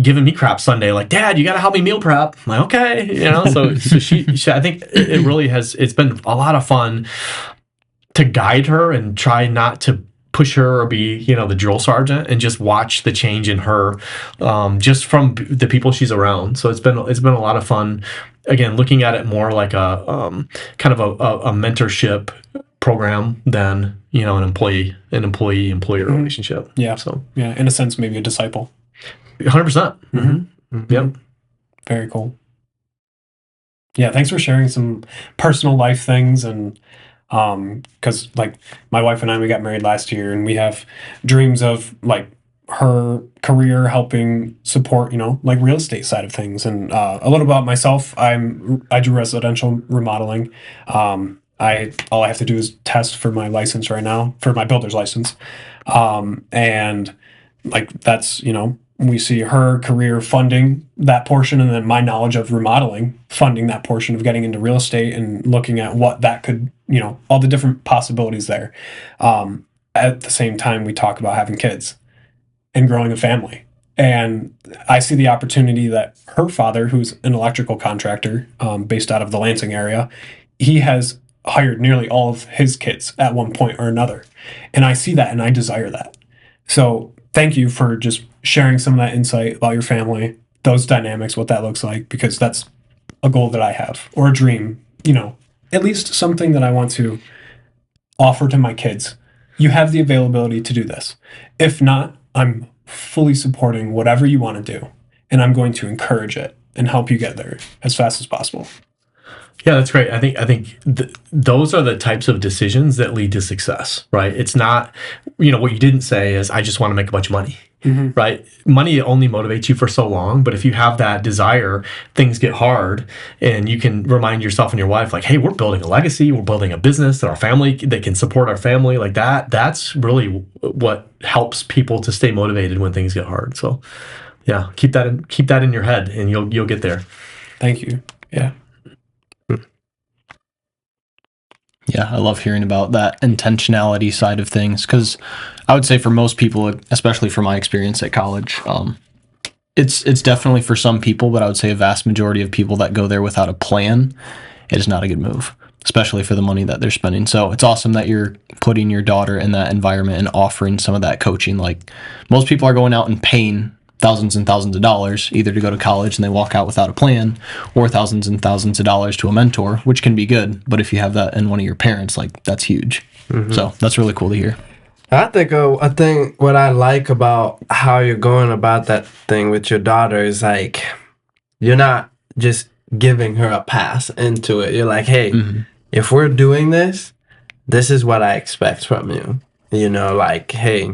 giving me crap Sunday, like, Dad, you got to help me meal prep. I'm like, okay, so she I think it really has, it's been a lot of fun to guide her and try not to push her or be, the drill sergeant, and just watch the change in her, just from the people she's around. So it's been a lot of fun. Again, looking at it more like a kind of a mentorship program than an employee-employer relationship. Yeah. So Yeah, in a sense, maybe a disciple. 100%. Yep. Very cool. Yeah, thanks for sharing some personal life things. And because like my wife and I, we got married last year, and we have dreams of like her career helping support, like real estate side of things. And a little about myself, I do residential remodeling. All I have to do is test for my license right now, for my builder's license. And like that's, we see her career funding that portion, and then my knowledge of remodeling funding that portion of getting into real estate and looking at what that could, all the different possibilities there. At the same time, we talk about having kids and growing a family. And I see the opportunity that her father, who's an electrical contractor based out of the Lansing area, he has hired nearly all of his kids at one point or another. And I see that and I desire that. So thank you for just sharing some of that insight about your family, those dynamics, what that looks like, because that's a goal that I have, or a dream, at least something that I want to offer to my kids. You have the availability to do this. If not, I'm fully supporting whatever you want to do, and I'm going to encourage it and help you get there as fast as possible. Yeah, that's great. I think those are the types of decisions that lead to success, right? It's not, what you didn't say is, I just want to make a bunch of money, right? Money only motivates you for so long, but if you have that desire, things get hard, and you can remind yourself and your wife, like, hey, we're building a legacy, we're building a business that our family, that can support our family, like that. That's really what helps people to stay motivated when things get hard. So, yeah, keep that in your head, and you'll get there. Thank you. Yeah. Yeah, I love hearing about that intentionality side of things, because I would say for most people, especially from my experience at college, it's definitely for some people, but I would say a vast majority of people that go there without a plan, it is not a good move, especially for the money that they're spending. So it's awesome that you're putting your daughter in that environment and offering some of that coaching. Like, most people are going out and paying thousands and thousands of dollars either to go to college and they walk out without a plan, or thousands and thousands of dollars to a mentor, which can be good. But if you have that in one of your parents, like, that's huge. So that's really cool to hear. I think what I like about how you're going about that thing with your daughter is like, you're not just giving her a pass into it. You're like, hey, if we're doing this, this is what I expect from you. Like, hey,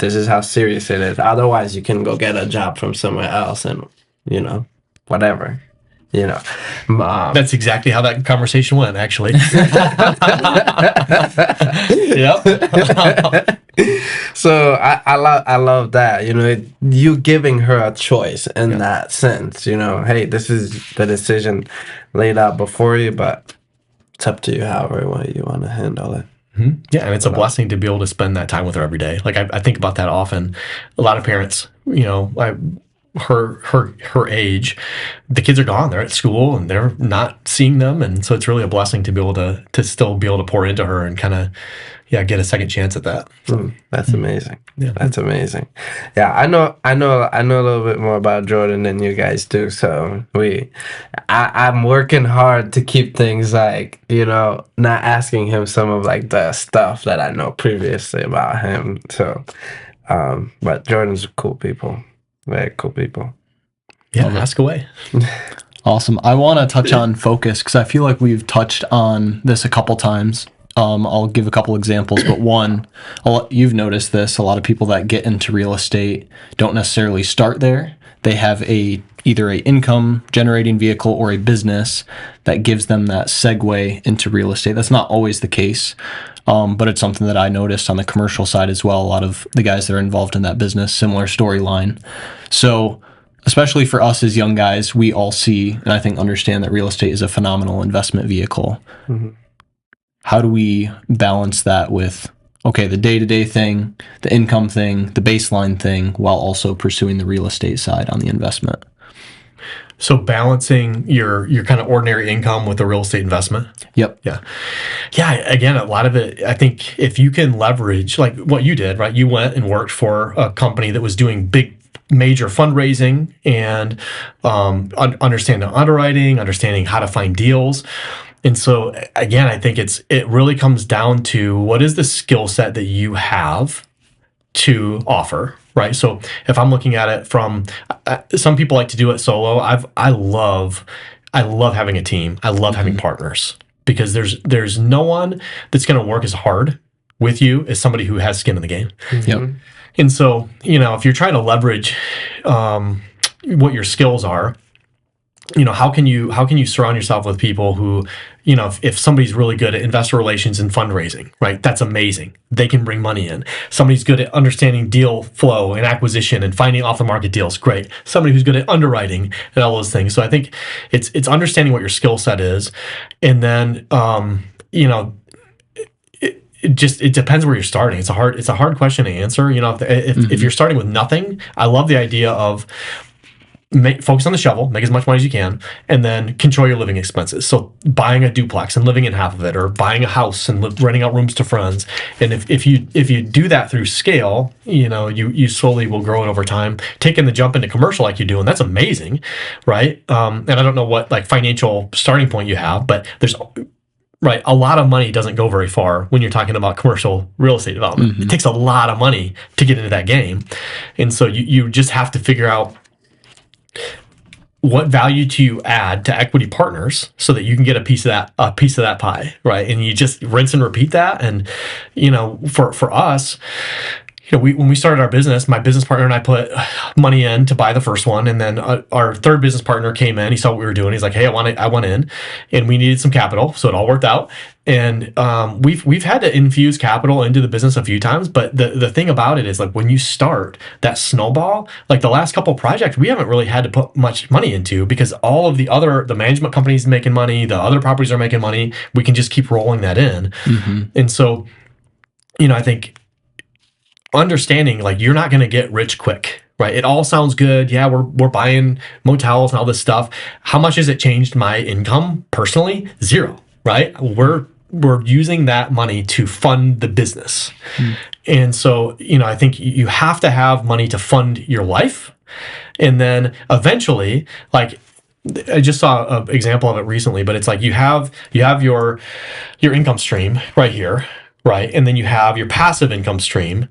this is how serious it is. Otherwise, you can go get a job from somewhere else and, whatever. That's exactly how that conversation went, actually. Yep. So I love that. You giving her a choice in that sense. Hey, this is the decision laid out before you, but it's up to you however way you want to handle it. Yeah, and it's a blessing to be able to spend that time with her every day. Like, I think about that often. A lot of parents, her age, the kids are gone. They're at school and they're not seeing them, and so it's really a blessing to be able to still be able to pour into her and kind of get a second chance at that. So, that's amazing. Yeah, that's amazing. Yeah, I know a little bit more about Jordan than you guys do. So I'm working hard to keep things like, not asking him some of like the stuff that I know previously about him. So, but Jordan's cool people. Very cool people. Yeah, ask away. Awesome. I want to touch on focus, because I feel like we've touched on this a couple times. I'll give a couple examples, but one, you've noticed this, a lot of people that get into real estate don't necessarily start there. They have either a income generating vehicle or a business that gives them that segue into real estate. That's not always the case, but it's something that I noticed on the commercial side as well. A lot of the guys that are involved in that business, similar storyline. So especially for us as young guys, we all see, and I think understand, that real estate is a phenomenal investment vehicle. How do we balance that with, the day-to-day thing, the income thing, the baseline thing, while also pursuing the real estate side on the investment? So balancing your kind of ordinary income with a real estate investment. Yep. Yeah. Again, a lot of it, I think if you can leverage like what you did, right? You went and worked for a company that was doing big, major fundraising and understanding underwriting, understanding how to find deals. And so again, I think it really comes down to what is the skill set that you have to offer, right? So if I'm looking at it from, some people like to do it solo. I love having a team. I love having partners because there's no one that's going to work as hard with you as somebody who has skin in the game. Yep. And so, if you're trying to leverage what your skills are, how can you surround yourself with people who, if somebody's really good at investor relations and fundraising, right? That's amazing. They can bring money in. Somebody's good at understanding deal flow and acquisition and finding off the market deals. Great. Somebody who's good at underwriting and all those things. So I think it's understanding what your skill set is. And then, it depends where you're starting. It's a hard question to answer. If you're starting with nothing, I love the idea of focus on the shovel, make as much money as you can, and then control your living expenses. So buying a duplex and living in half of it, or buying a house and renting out rooms to friends. And if you do that through scale, you slowly will grow it over time. Taking the jump into commercial like you do, and that's amazing, right? And I don't know what like financial starting point you have, but there's right, a lot of money doesn't go very far when you're talking about commercial real estate development. It takes a lot of money to get into that game, and so you just have to figure out what value do you add to equity partners so that you can get a piece of that pie, right? And you just rinse and repeat that. And for us, when we started our business, my business partner and I put money in to buy the first one, and then our third business partner came in. He saw what we were doing. He's like, "Hey, I want in," and we needed some capital, so it all worked out. And we've had to infuse capital into the business a few times, but the thing about it is like when you start that snowball, like the last couple of projects, we haven't really had to put much money into because all of the management companies making money, the other properties are making money. We can just keep rolling that in, and so I think understanding like you're not going to get rich quick, right? It all sounds good. Yeah, we're buying motels and all this stuff. How much has it changed my income personally? Zero, right? We're using that money to fund the business. And so, I think you have to have money to fund your life. And then eventually, like I just saw an example of it recently, but it's like you have your income stream right here, right? And then you have your passive income stream,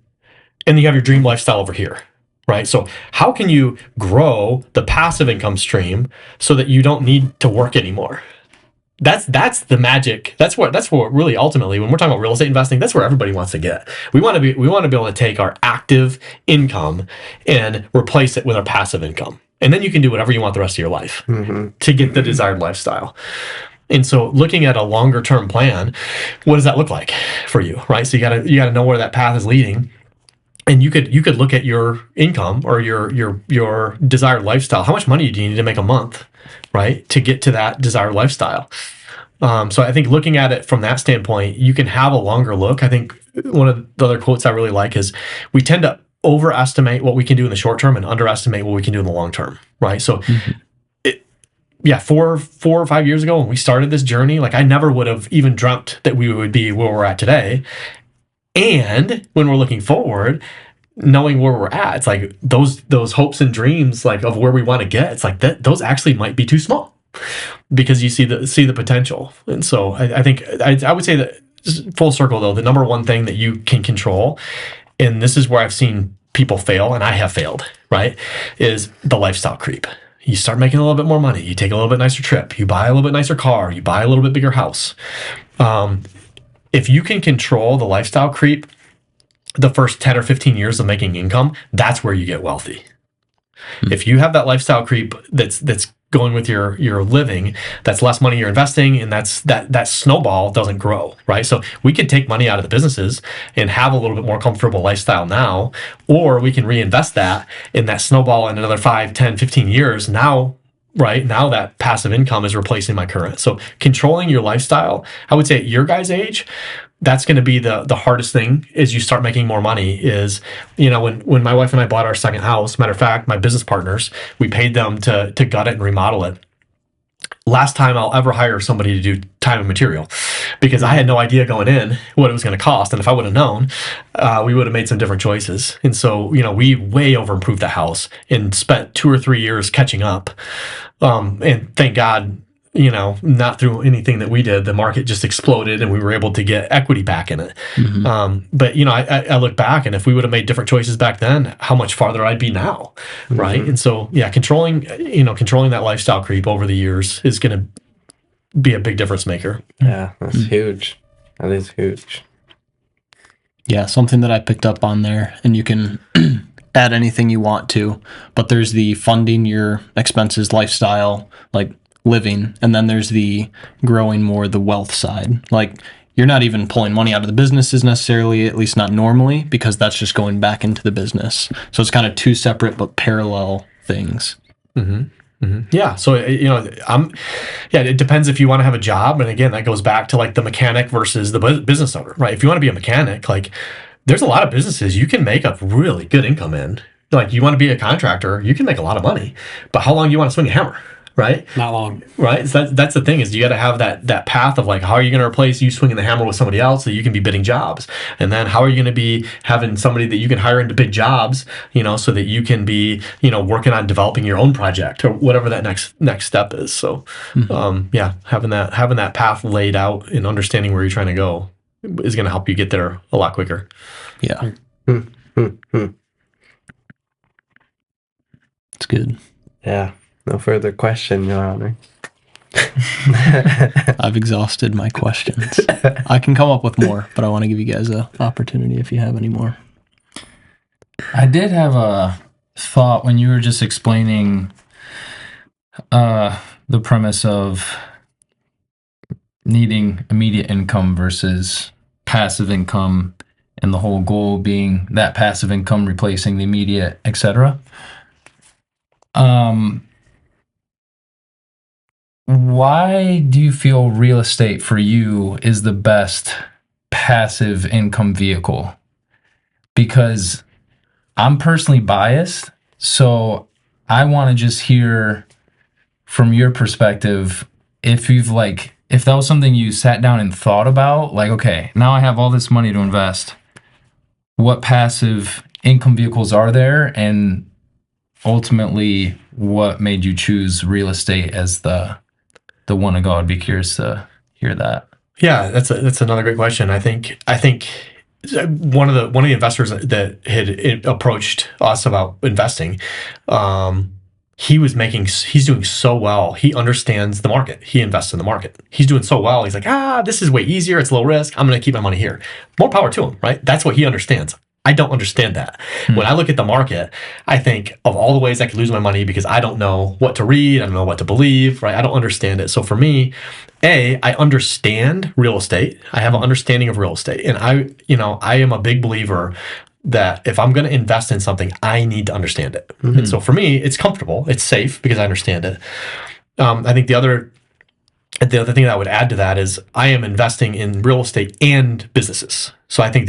and then you have your dream lifestyle over here, right? So how can you grow the passive income stream so that you don't need to work anymore? That's the magic. That's what really ultimately, when we're talking about real estate investing, that's where everybody wants to get. We want to be able to take our active income and replace it with our passive income. And then you can do whatever you want the rest of your life to get the desired lifestyle. And so looking at a longer term plan, what does that look like for you, right? So you gotta know where that path is leading. And you could look at your income or your desired lifestyle. How much money do you need to make a month, right, to get to that desired lifestyle? So I think looking at it from that standpoint, you can have a longer look. I think one of the other quotes I really like is we tend to overestimate what we can do in the short term and underestimate what we can do in the long term, right? So, 4 or 5 years ago when we started this journey, like I never would have even dreamt that we would be where we're at today. And when we're looking forward, knowing where we're at, it's like those hopes and dreams, like of where we want to get. It's like those actually might be too small because you see the potential. And so I think I would say that full circle though, the number one thing that you can control, and this is where I've seen people fail, and I have failed, right, is the lifestyle creep. You start making a little bit more money. You take a little bit nicer trip. You buy a little bit nicer car. You buy a little bit bigger house. If you can control the lifestyle creep the first 10 or 15 years of making income, that's where you get wealthy. If you have that lifestyle creep that's going with your living, that's less money you're investing, and that snowball doesn't grow, right? So we can take money out of the businesses and have a little bit more comfortable lifestyle now, or we can reinvest that in that snowball in another 5, 10, 15 years. Now right? Now that passive income is replacing my current. So controlling your lifestyle, I would say at your guys' age, that's going to be the hardest thing as you start making more money is, when my wife and I bought our second house, matter of fact, my business partners, we paid them to gut it and remodel it. Last time I'll ever hire somebody to do time and material, because I had no idea going in what it was going to cost. And if I would have known, we would have made some different choices. And so, we way over improved the house and spent 2 or 3 years catching up. And thank God, not through anything that we did, the market just exploded and we were able to get equity back in it. But I look back, and if we would have made different choices back then, how much farther I'd be now, right? And so, controlling that lifestyle creep over the years is going to be a big difference maker. Yeah, that's huge. That is huge. Yeah, something that I picked up on there, and you can add anything you want to, but there's the funding your expenses, lifestyle, like living, and then there's the growing more the wealth side. Like, you're not even pulling money out of the businesses necessarily, at least not normally, because that's just going back into the business. So it's kind of two separate but parallel things. Yeah. So, it depends if you want to have a job. And again, that goes back to like the mechanic versus the business owner, right? If you want to be a mechanic, like there's a lot of businesses you can make a really good income in. Like, you want to be a contractor, you can make a lot of money, but how long do you want to swing a hammer? Right? Not long. Right? So that's the thing, is you got to have that path of like, how are you going to replace you swinging the hammer with somebody else so you can be bidding jobs? And then how are you going to be having somebody that you can hire into bid jobs, so that you can be, working on developing your own project or whatever that next step is. So, having that path laid out and understanding where you're trying to go is going to help you get there a lot quicker. Yeah. It's good. Yeah. No further question, Your Honor. I've exhausted my questions. I can come up with more, but I want to give you guys an opportunity if you have any more. I did have a thought when you were just explaining the premise of needing immediate income versus passive income, and the whole goal being that passive income replacing the immediate, etc. Why do you feel real estate for you is the best passive income vehicle? Because I'm personally biased, so I want to just hear from your perspective if that was something you sat down and thought about, like, okay, now I have all this money to invest. What passive income vehicles are there? And ultimately, what made you choose real estate as the one to go? I'd be curious to hear that. Yeah, that's another great question. I think one of the investors that had approached us about investing, he's doing so well. He understands the market. He invests in the market. He's doing so well. He's like, this is way easier. It's low risk. I'm going to keep my money here. More power to him, right? That's what he understands. I don't understand that. When I look at the market, I think of all the ways I could lose my money because I don't know what to read. I don't know what to believe, right? I don't understand it. So for me, I understand real estate. I have an understanding of real estate. And I am a big believer that if I'm going to invest in something, I need to understand it. And so for me, it's comfortable. It's safe because I understand it. I think the other thing that I would add to that is I am investing in real estate and businesses. So I think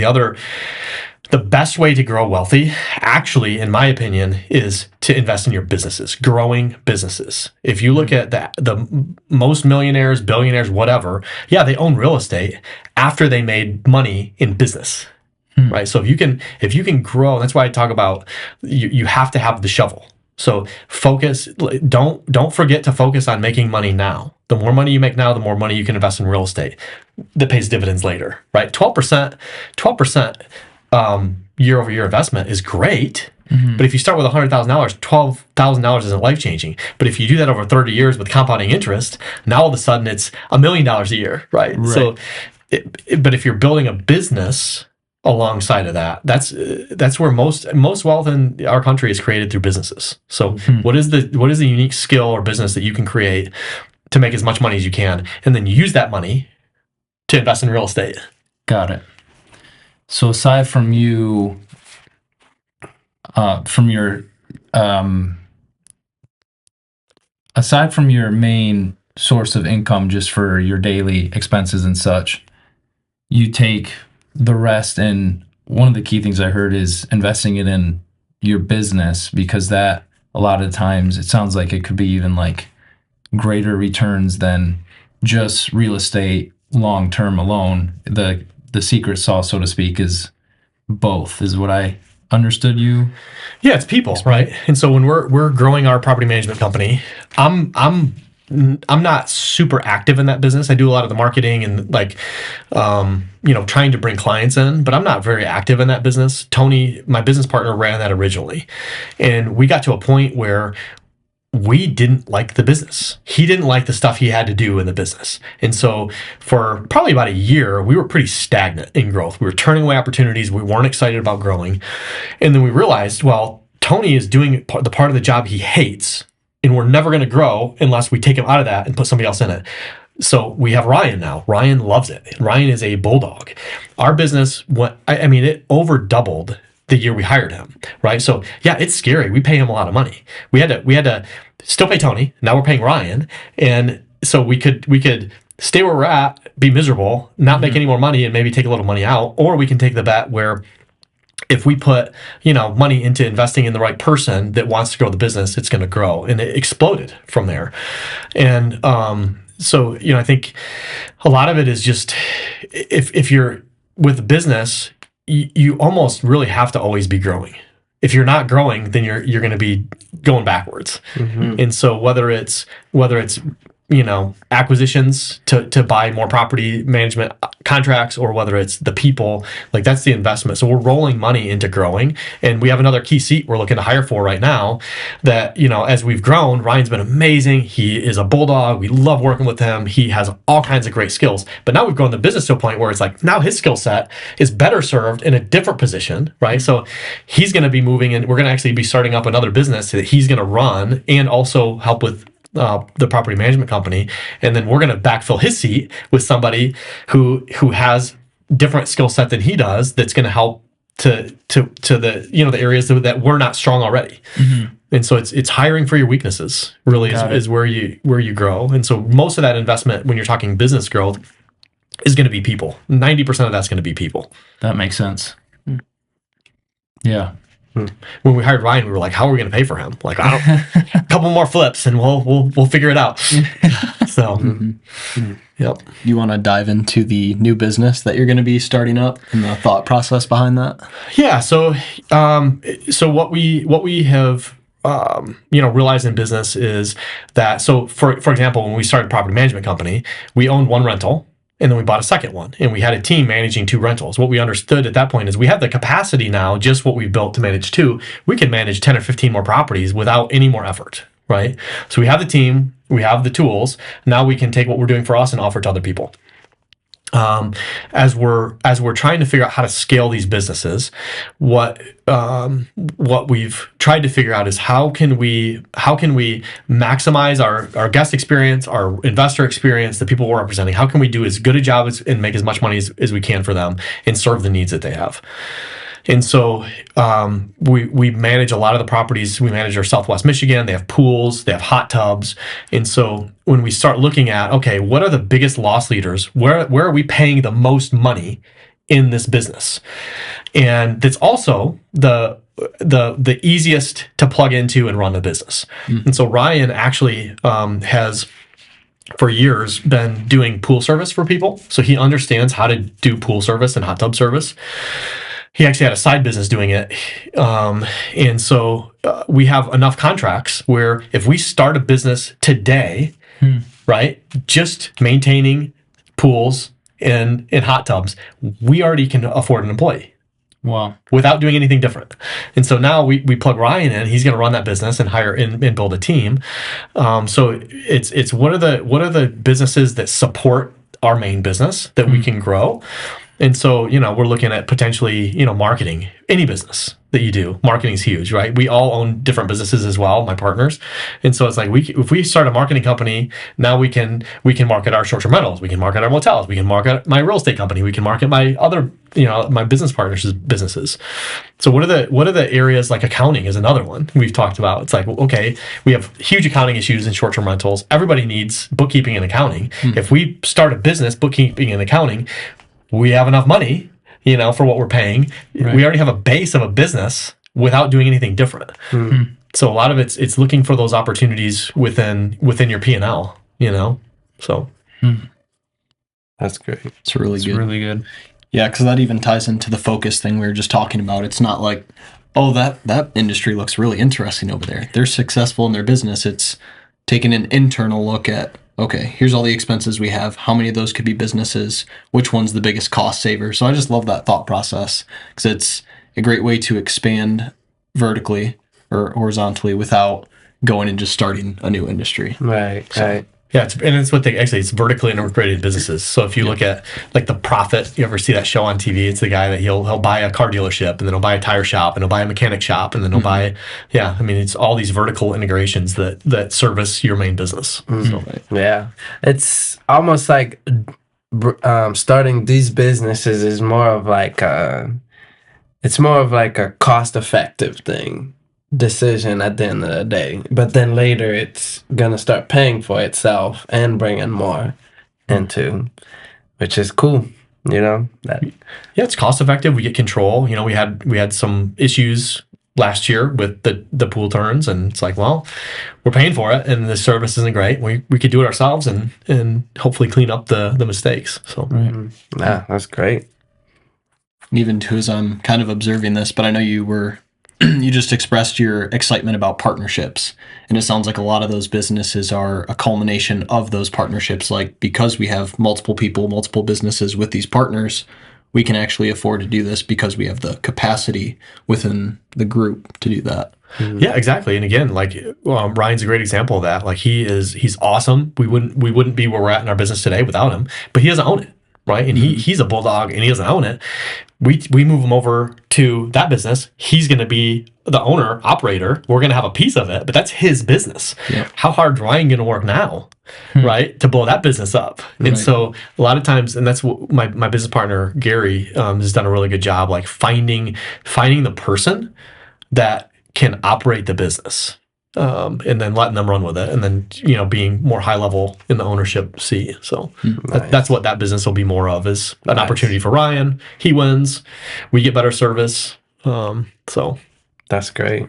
the best way to grow wealthy, actually, in my opinion, is to invest in your businesses, growing businesses. If you look at the most millionaires, billionaires, whatever, they own real estate after they made money in business, right? So if you can grow, that's why I talk about you have to have the shovel. So focus, don't forget to focus on making money now. The more money you make now, the more money you can invest in real estate that pays dividends later, right? 12%. Year over year investment is great, but if you start with $100,000, $12,000 isn't life changing. But if you do that over 30 years with compounding interest, now all of a sudden it's $1 million a year, right? So, but if you're building a business alongside of that, that's where most wealth in our country is created through businesses. So, what is the unique skill or business that you can create to make as much money as you can, and then use that money to invest in real estate? Got it. So aside from you, from your aside from your main source of income just for your daily expenses and such, you take the rest, and one of the key things I heard is investing it in your business, because that a lot of times it sounds like it could be even like greater returns than just real estate long term alone. The secret sauce, so to speak, is both, is what I understood you. Yeah, it's people, right? And so when we're growing our property management company, I'm not super active in that business. I do a lot of the marketing and trying to bring clients in, but I'm not very active in that business. Tony, my business partner, ran that originally, and we got to a point where we didn't like the business. He didn't like the stuff he had to do in the business. And so for probably about a year, we were pretty stagnant in growth. We were turning away opportunities. We weren't excited about growing. And then we realized, well, Tony is doing the part of the job he hates, and we're never going to grow unless we take him out of that and put somebody else in it. So we have Ryan now. Ryan loves it. Ryan is a bulldog. Our business, it over doubled the year we hired him, right? So yeah, it's scary. We pay him a lot of money. We had to still pay Tony. Now we're paying Ryan, and so we could stay where we're at, be miserable, not make any more money, and maybe take a little money out, or we can take the bet where if we put money into investing in the right person that wants to grow the business, it's going to grow, and it exploded from there. And so I think a lot of it is just if you're with business, you almost really have to always be growing. If you're not growing, then you're going to be going backwards. Mm-hmm. And so whether it's acquisitions to buy more property management contracts, or whether it's the people, like that's the investment. So we're rolling money into growing, and we have another key seat we're looking to hire for right now that, as we've grown, Ryan's been amazing. He is a bulldog. We love working with him. He has all kinds of great skills, but now we've grown the business to a point where it's like, now his skill set is better served in a different position, right? So he's going to be moving, and we're going to actually be starting up another business that he's going to run and also help with the property management company. And then we're going to backfill his seat with somebody who has different skill set than he does, that's going to help to the the areas that we're not strong already. Mm-hmm. And so it's hiring for your weaknesses really is where you grow. And so most of that investment, when you're talking business growth, is going to be people. 90% of that's going to be people. That makes sense. Yeah. When we hired Ryan, we were like, how are we going to pay for him? Like, a couple more flips and we'll figure it out. So, yep. You want to dive into the new business that you're going to be starting up and the thought process behind that? Yeah. So what we have realized in business is that, so for example, when we started property management company, we owned one rental. And then we bought a second one, and we had a team managing 2 rentals. What we understood at that point is we have the capacity now, just what we've built to manage 2. We can manage 10 or 15 more properties without any more effort, right? So we have the team, we have the tools. Now we can take what we're doing for us and offer it to other people. As we're trying to figure out how to scale these businesses, what we've tried to figure out is how can we maximize our guest experience, our investor experience, the people we're representing. How can we do as good a job and make as much money as we can for them and serve the needs that they have? And so we manage a lot of the properties. We manage our Southwest Michigan. They have pools. They have hot tubs. And so when we start looking at, okay, what are the biggest loss leaders? Where are we paying the most money in this business? And that's also the easiest to plug into and run the business. Mm-hmm. And so Ryan actually has, for years, been doing pool service for people. So he understands how to do pool service and hot tub service. He actually had a side business doing it. And so we have enough contracts where if we start a business today, right, just maintaining pools and hot tubs, we already can afford an employee. Wow. Without doing anything different. And so now we plug Ryan in. He's going to run that business and hire and build a team. So it's what are the businesses that support our main business that we can grow? And so, we're looking at potentially, marketing. Any business that you do, marketing is huge, right? We all own different businesses as well, my partners. And so it's like, if we start a marketing company, now we can market our short-term rentals, we can market our motels, we can market my real estate company, we can market my other, my business partners' businesses. So what are the areas, like accounting is another one we've talked about. It's like, okay, we have huge accounting issues in short-term rentals. Everybody needs bookkeeping and accounting. If we start a business, bookkeeping and accounting, we have enough money, for what we're paying. Right. We already have a base of a business without doing anything different. So a lot of it's looking for those opportunities within your P&L, So That's great. It's really good. Really good. Yeah, because that even ties into the focus thing we were just talking about. It's not like, oh, that industry looks really interesting over there. They're successful in their business. It's taking an internal look at, okay, here's all the expenses we have. How many of those could be businesses? Which one's the biggest cost saver? So I just love that thought process because it's a great way to expand vertically or horizontally without going and just starting a new industry. Right. yeah, it's what it's vertically integrated businesses. So if you look at like The Profit, you ever see that show on TV? It's the guy that he'll buy a car dealership, and then he'll buy a tire shop, and he'll buy a mechanic shop, and then he'll buy it's all these vertical integrations that service your main business. So, Yeah, it's almost like starting these businesses is more of like a cost-effective decision at the end of the day. But then later, it's gonna start paying for itself and bringing more into, which is cool. That. Yeah, it's cost effective. We get control. We had some issues last year with the pool turns, and it's like, well, we're paying for it, and the service isn't great. We could do it ourselves and hopefully clean up the mistakes. So Yeah, that's great. Even too, as I'm kind of observing this, but I know you just expressed your excitement about partnerships, and it sounds like a lot of those businesses are a culmination of those partnerships. Like, because we have multiple people, multiple businesses with these partners, we can actually afford to do this because we have the capacity within the group to do that. Yeah, exactly. And again, like Ryan's a great example of that. Like he's awesome. We wouldn't be where we're at in our business today without him. But he doesn't own it, right? And he's a bulldog, and he doesn't own it. We move him over to that business. He's going to be the owner, operator. We're going to have a piece of it, but that's his business. Yeah. How hard is Ryan going to work now, right, to blow that business up? And so a lot of times, and that's what my business partner, Gary, has done a really good job, like finding the person that can operate the business. And then letting them run with it, and then being more high level in the ownership seat. So that's what that business will be more of, is an opportunity for Ryan. He wins, we get better service. So That's great.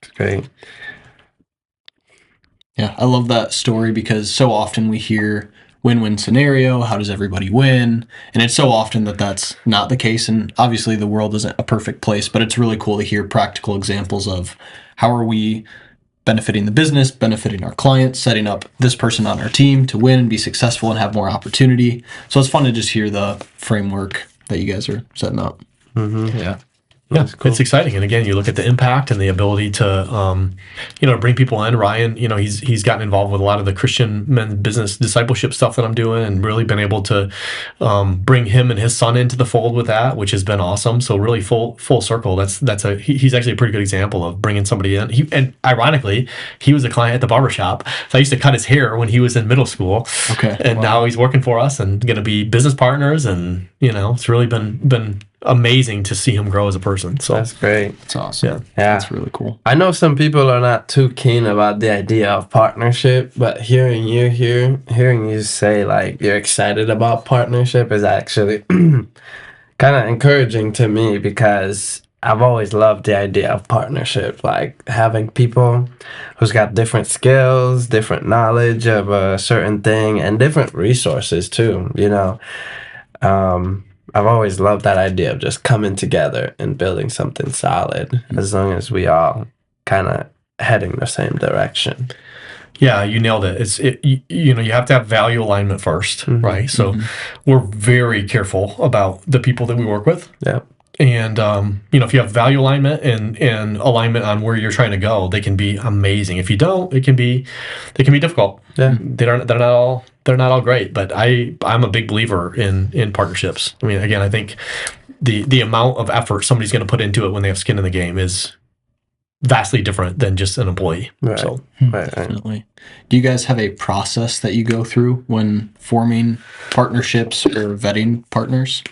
It's great. Yeah, I love that story because so often we hear win-win scenario, how does everybody win? And it's so often that that's not the case. And obviously the world isn't a perfect place, but it's really cool to hear practical examples of how are we benefiting the business, benefiting our clients, setting up this person on our team to win and be successful and have more opportunity. So it's fun to just hear the framework that you guys are setting up. yeah, it's exciting. And again, you look at the impact and the ability to, bring people in. Ryan, he's gotten involved with a lot of the Christian men's business discipleship stuff that I'm doing, and really been able to bring him and his son into the fold with that, which has been awesome. So really full circle. He's actually a pretty good example of bringing somebody in. And ironically, he was a client at the barbershop. So I used to cut his hair when he was in middle school. Okay. And now he's working for us and going to be business partners. And, it's really been amazing to see him grow as a person. So That's great. It's awesome. Yeah. That's really cool. I know some people are not too keen about the idea of partnership, but hearing you say like you're excited about partnership is actually kind of encouraging to me, because I've always loved the idea of partnership, like having people who's got different skills, different knowledge of a certain thing, and different resources too, I've always loved that idea of just coming together and building something solid, as long as we all kind of heading the same direction. Yeah, you nailed it. You have to have value alignment first, right? So we're very careful about the people that we work with. Yep. And if you have value alignment and alignment on where you're trying to go, they can be amazing. If you don't, they can be difficult. Yeah. They're not all great. But I'm a big believer in partnerships. I mean, again, I think the amount of effort somebody's going to put into it when they have skin in the game is vastly different than just an employee. Right. So Right. Definitely. Do you guys have a process that you go through when forming partnerships or vetting partners?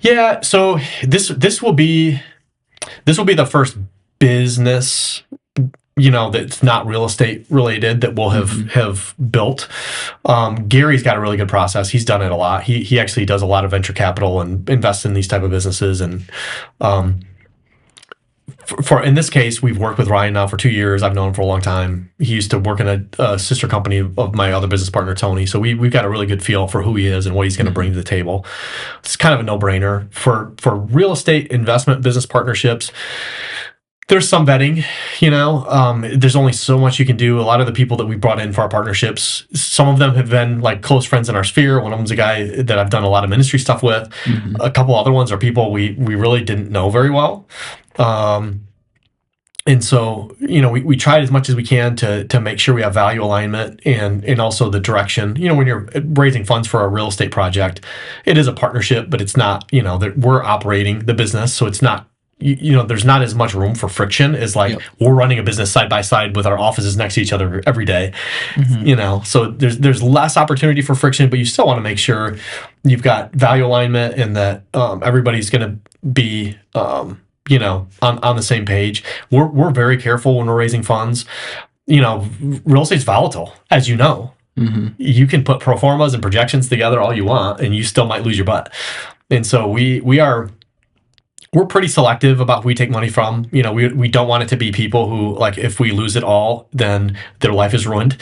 yeah, so this will be the first business that's not real estate related that we'll have built. Gary's got a really good process. He's done it a lot. He actually does a lot of venture capital and invests in these type of businesses. And for in this case, we've worked with Ryan now for 2 years. I've known him for a long time. He used to work in a sister company of my other business partner, Tony. So we've got a really good feel for who he is and what he's going to bring to the table. It's kind of a no-brainer for real estate investment business partnerships. There's some vetting, there's only so much you can do. A lot of the people that we brought in for our partnerships, some of them have been like close friends in our sphere. One of them's a guy that I've done a lot of ministry stuff with. A couple other ones are people we really didn't know very well. And so, we tried as much as we can to make sure we have value alignment and also the direction. When you're raising funds for a real estate project, it is a partnership, but it's not, that we're operating the business. So it's not, there's not as much room for friction as we're running a business side by side with our offices next to each other every day. So there's less opportunity for friction, but you still want to make sure you've got value alignment and that everybody's going to be on the same page. We're very careful when we're raising funds. Real estate's volatile, as you know. You can put pro formas and projections together all you want, and you still might lose your butt. And so we're pretty selective about who we take money from. We don't want it to be people who, like, if we lose it all, then their life is ruined.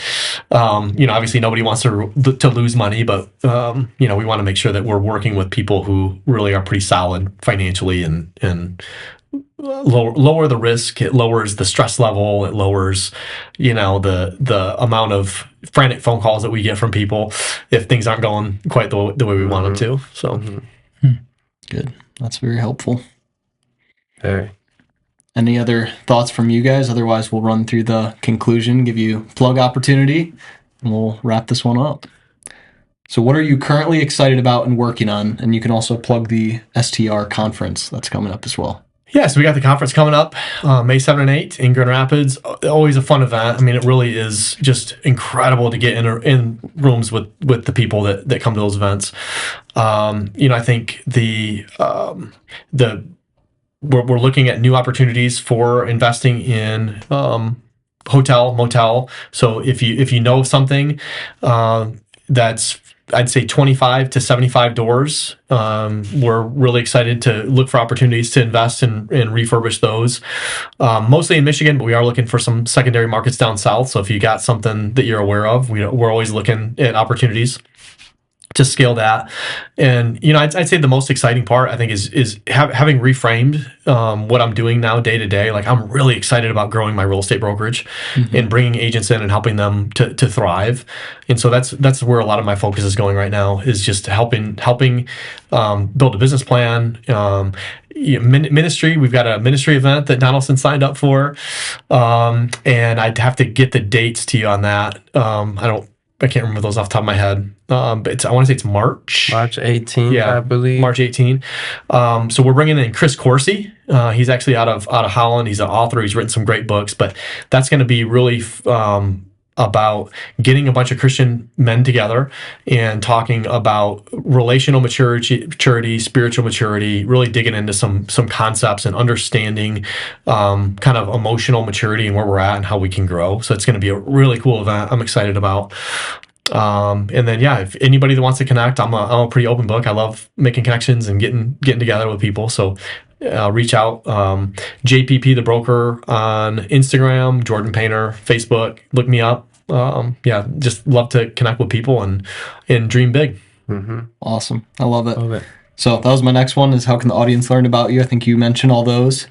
Obviously nobody wants to lose money, but we want to make sure that we're working with people who really are pretty solid financially and lower the risk. It lowers the stress level. It lowers, the amount of frantic phone calls that we get from people if things aren't going quite the way we want them to. So Good. That's very helpful. Very. Any other thoughts from you guys? Otherwise, we'll run through the conclusion, give you plug opportunity, and we'll wrap this one up. So what are you currently excited about and working on? And you can also plug the STR conference that's coming up as well. Yeah, so we got the conference coming up May 7 and 8 in Grand Rapids. Always a fun event. I mean, it really is just incredible to get in rooms with the people that come to those events. I think we're looking at new opportunities for investing in hotel, motel. So if you know something that's, I'd say 25 to 75 doors. We're really excited to look for opportunities to invest and refurbish those. Mostly in Michigan, but we are looking for some secondary markets down south. So if you got something that you're aware of, we're always looking at opportunities to scale that. And I'd say the most exciting part, I think, is having reframed what I'm doing now day to day. Like, I'm really excited about growing my real estate brokerage and bringing agents in and helping them to thrive. And so that's where a lot of my focus is going right now, is just helping build a business plan. Ministry, we've got a ministry event that Donaldson signed up for, and I'd have to get the dates to you on that. I can't remember those off the top of my head, but I want to say it's March 18th, I believe. March 18th. So we're bringing in Chris Corsi. He's actually out of Holland. He's an author. He's written some great books, but that's going to be really about getting a bunch of Christian men together and talking about relational maturity, spiritual maturity, really digging into some concepts and understanding kind of emotional maturity and where we're at and how we can grow. So it's going to be a really cool event I'm excited about. And then, if anybody that wants to connect, I'm a pretty open book. I love making connections and getting together with people. So reach out. JPP the broker on Instagram, Jordan Painter, Facebook. Look me up. Just love to connect with people and dream big. Awesome. I love it. So that was my next one, is how can the audience learn about you? I think you mentioned all those.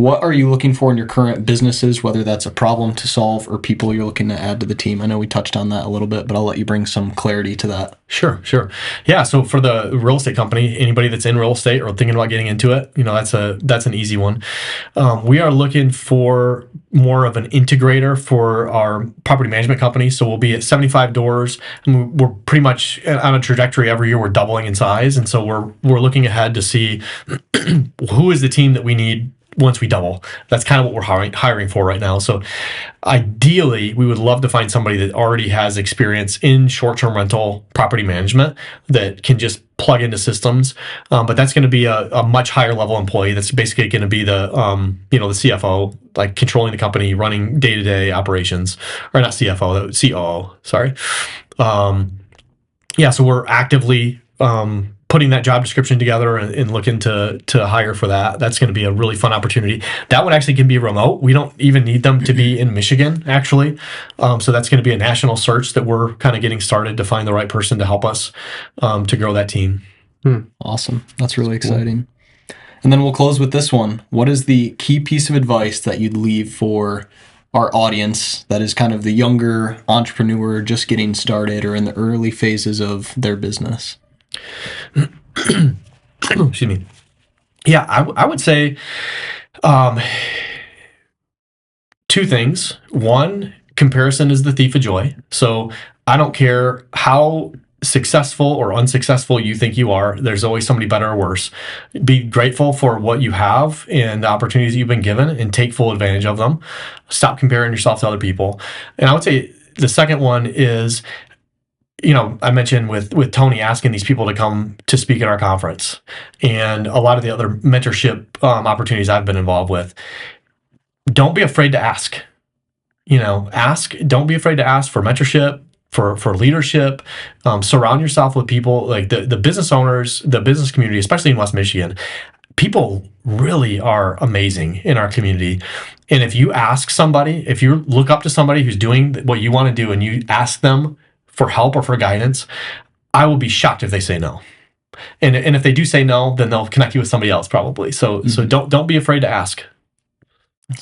What are you looking for in your current businesses, whether that's a problem to solve or people you're looking to add to the team? I know we touched on that a little bit, but I'll let you bring some clarity to that. Sure. Yeah. So for the real estate company, anybody that's in real estate or thinking about getting into it, that's an easy one. We are looking for more of an integrator for our property management company. So we'll be at 75 doors, and we're pretty much on a trajectory every year. We're doubling in size, and so we're looking ahead to see who is the team that we need once we double. That's kind of what we're hiring for right now. So ideally, we would love to find somebody that already has experience in short-term rental property management that can just plug into systems. But that's going to be a much higher level employee. That's basically going to be the the CFO, like controlling the company, running day-to-day operations, or not CFO, COO. Sorry. So we're actively putting that job description together and looking to hire for that. That's going to be a really fun opportunity. That one actually can be remote. We don't even need them to be in Michigan, actually. So that's going to be a national search that we're kind of getting started to find the right person to help us to grow that team. Awesome. That's really exciting. And then we'll close with this one. What is the key piece of advice that you'd leave for our audience that is kind of the younger entrepreneur just getting started or in the early phases of their business? Excuse me. Yeah, I would say two things. One, comparison is the thief of joy. So I don't care how successful or unsuccessful you think you are, there's always somebody better or worse. Be grateful for what you have and the opportunities you've been given and take full advantage of them. Stop comparing yourself to other people. And I would say the second one is, I mentioned with Tony asking these people to come to speak at our conference and a lot of the other mentorship opportunities I've been involved with. Don't be afraid to ask. Don't be afraid to ask for mentorship, for leadership. Surround yourself with people like the business owners, the business community, especially in West Michigan. People really are amazing in our community. And if you ask somebody, if you look up to somebody who's doing what you want to do and you ask them for help or for guidance, I will be shocked if they say no. And if they do say no, then they'll connect you with somebody else probably. So don't be afraid to ask.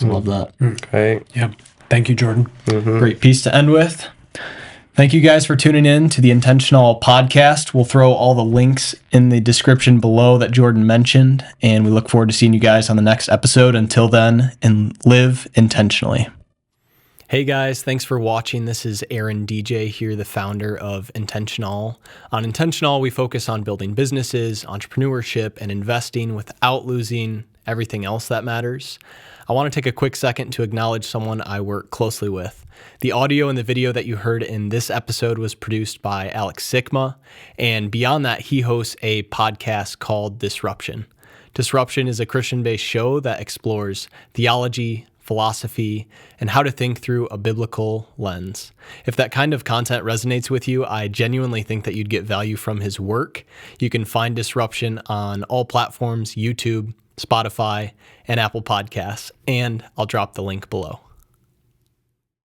I love that. Okay. Yeah. Thank you, Jordan. Great piece to end with. Thank you guys for tuning in to the IntentionALL podcast. We'll throw all the links in the description below that Jordan mentioned, and we look forward to seeing you guys on the next episode. Until then, and live intentionally. Hey guys, thanks for watching. This is Aaron DJ here, the founder of IntentionALL. On IntentionALL, we focus on building businesses, entrepreneurship, and investing without losing everything else that matters. I want to take a quick second to acknowledge someone I work closely with. The audio and the video that you heard in this episode was produced by Alex Sikma, and beyond that, he hosts a podcast called Disruption. Disruption is a Christian-based show that explores theology, philosophy, and how to think through a biblical lens. If that kind of content resonates with you, I genuinely think that you'd get value from his work. You can find Disruption on all platforms, YouTube, Spotify, and Apple Podcasts, and I'll drop the link below.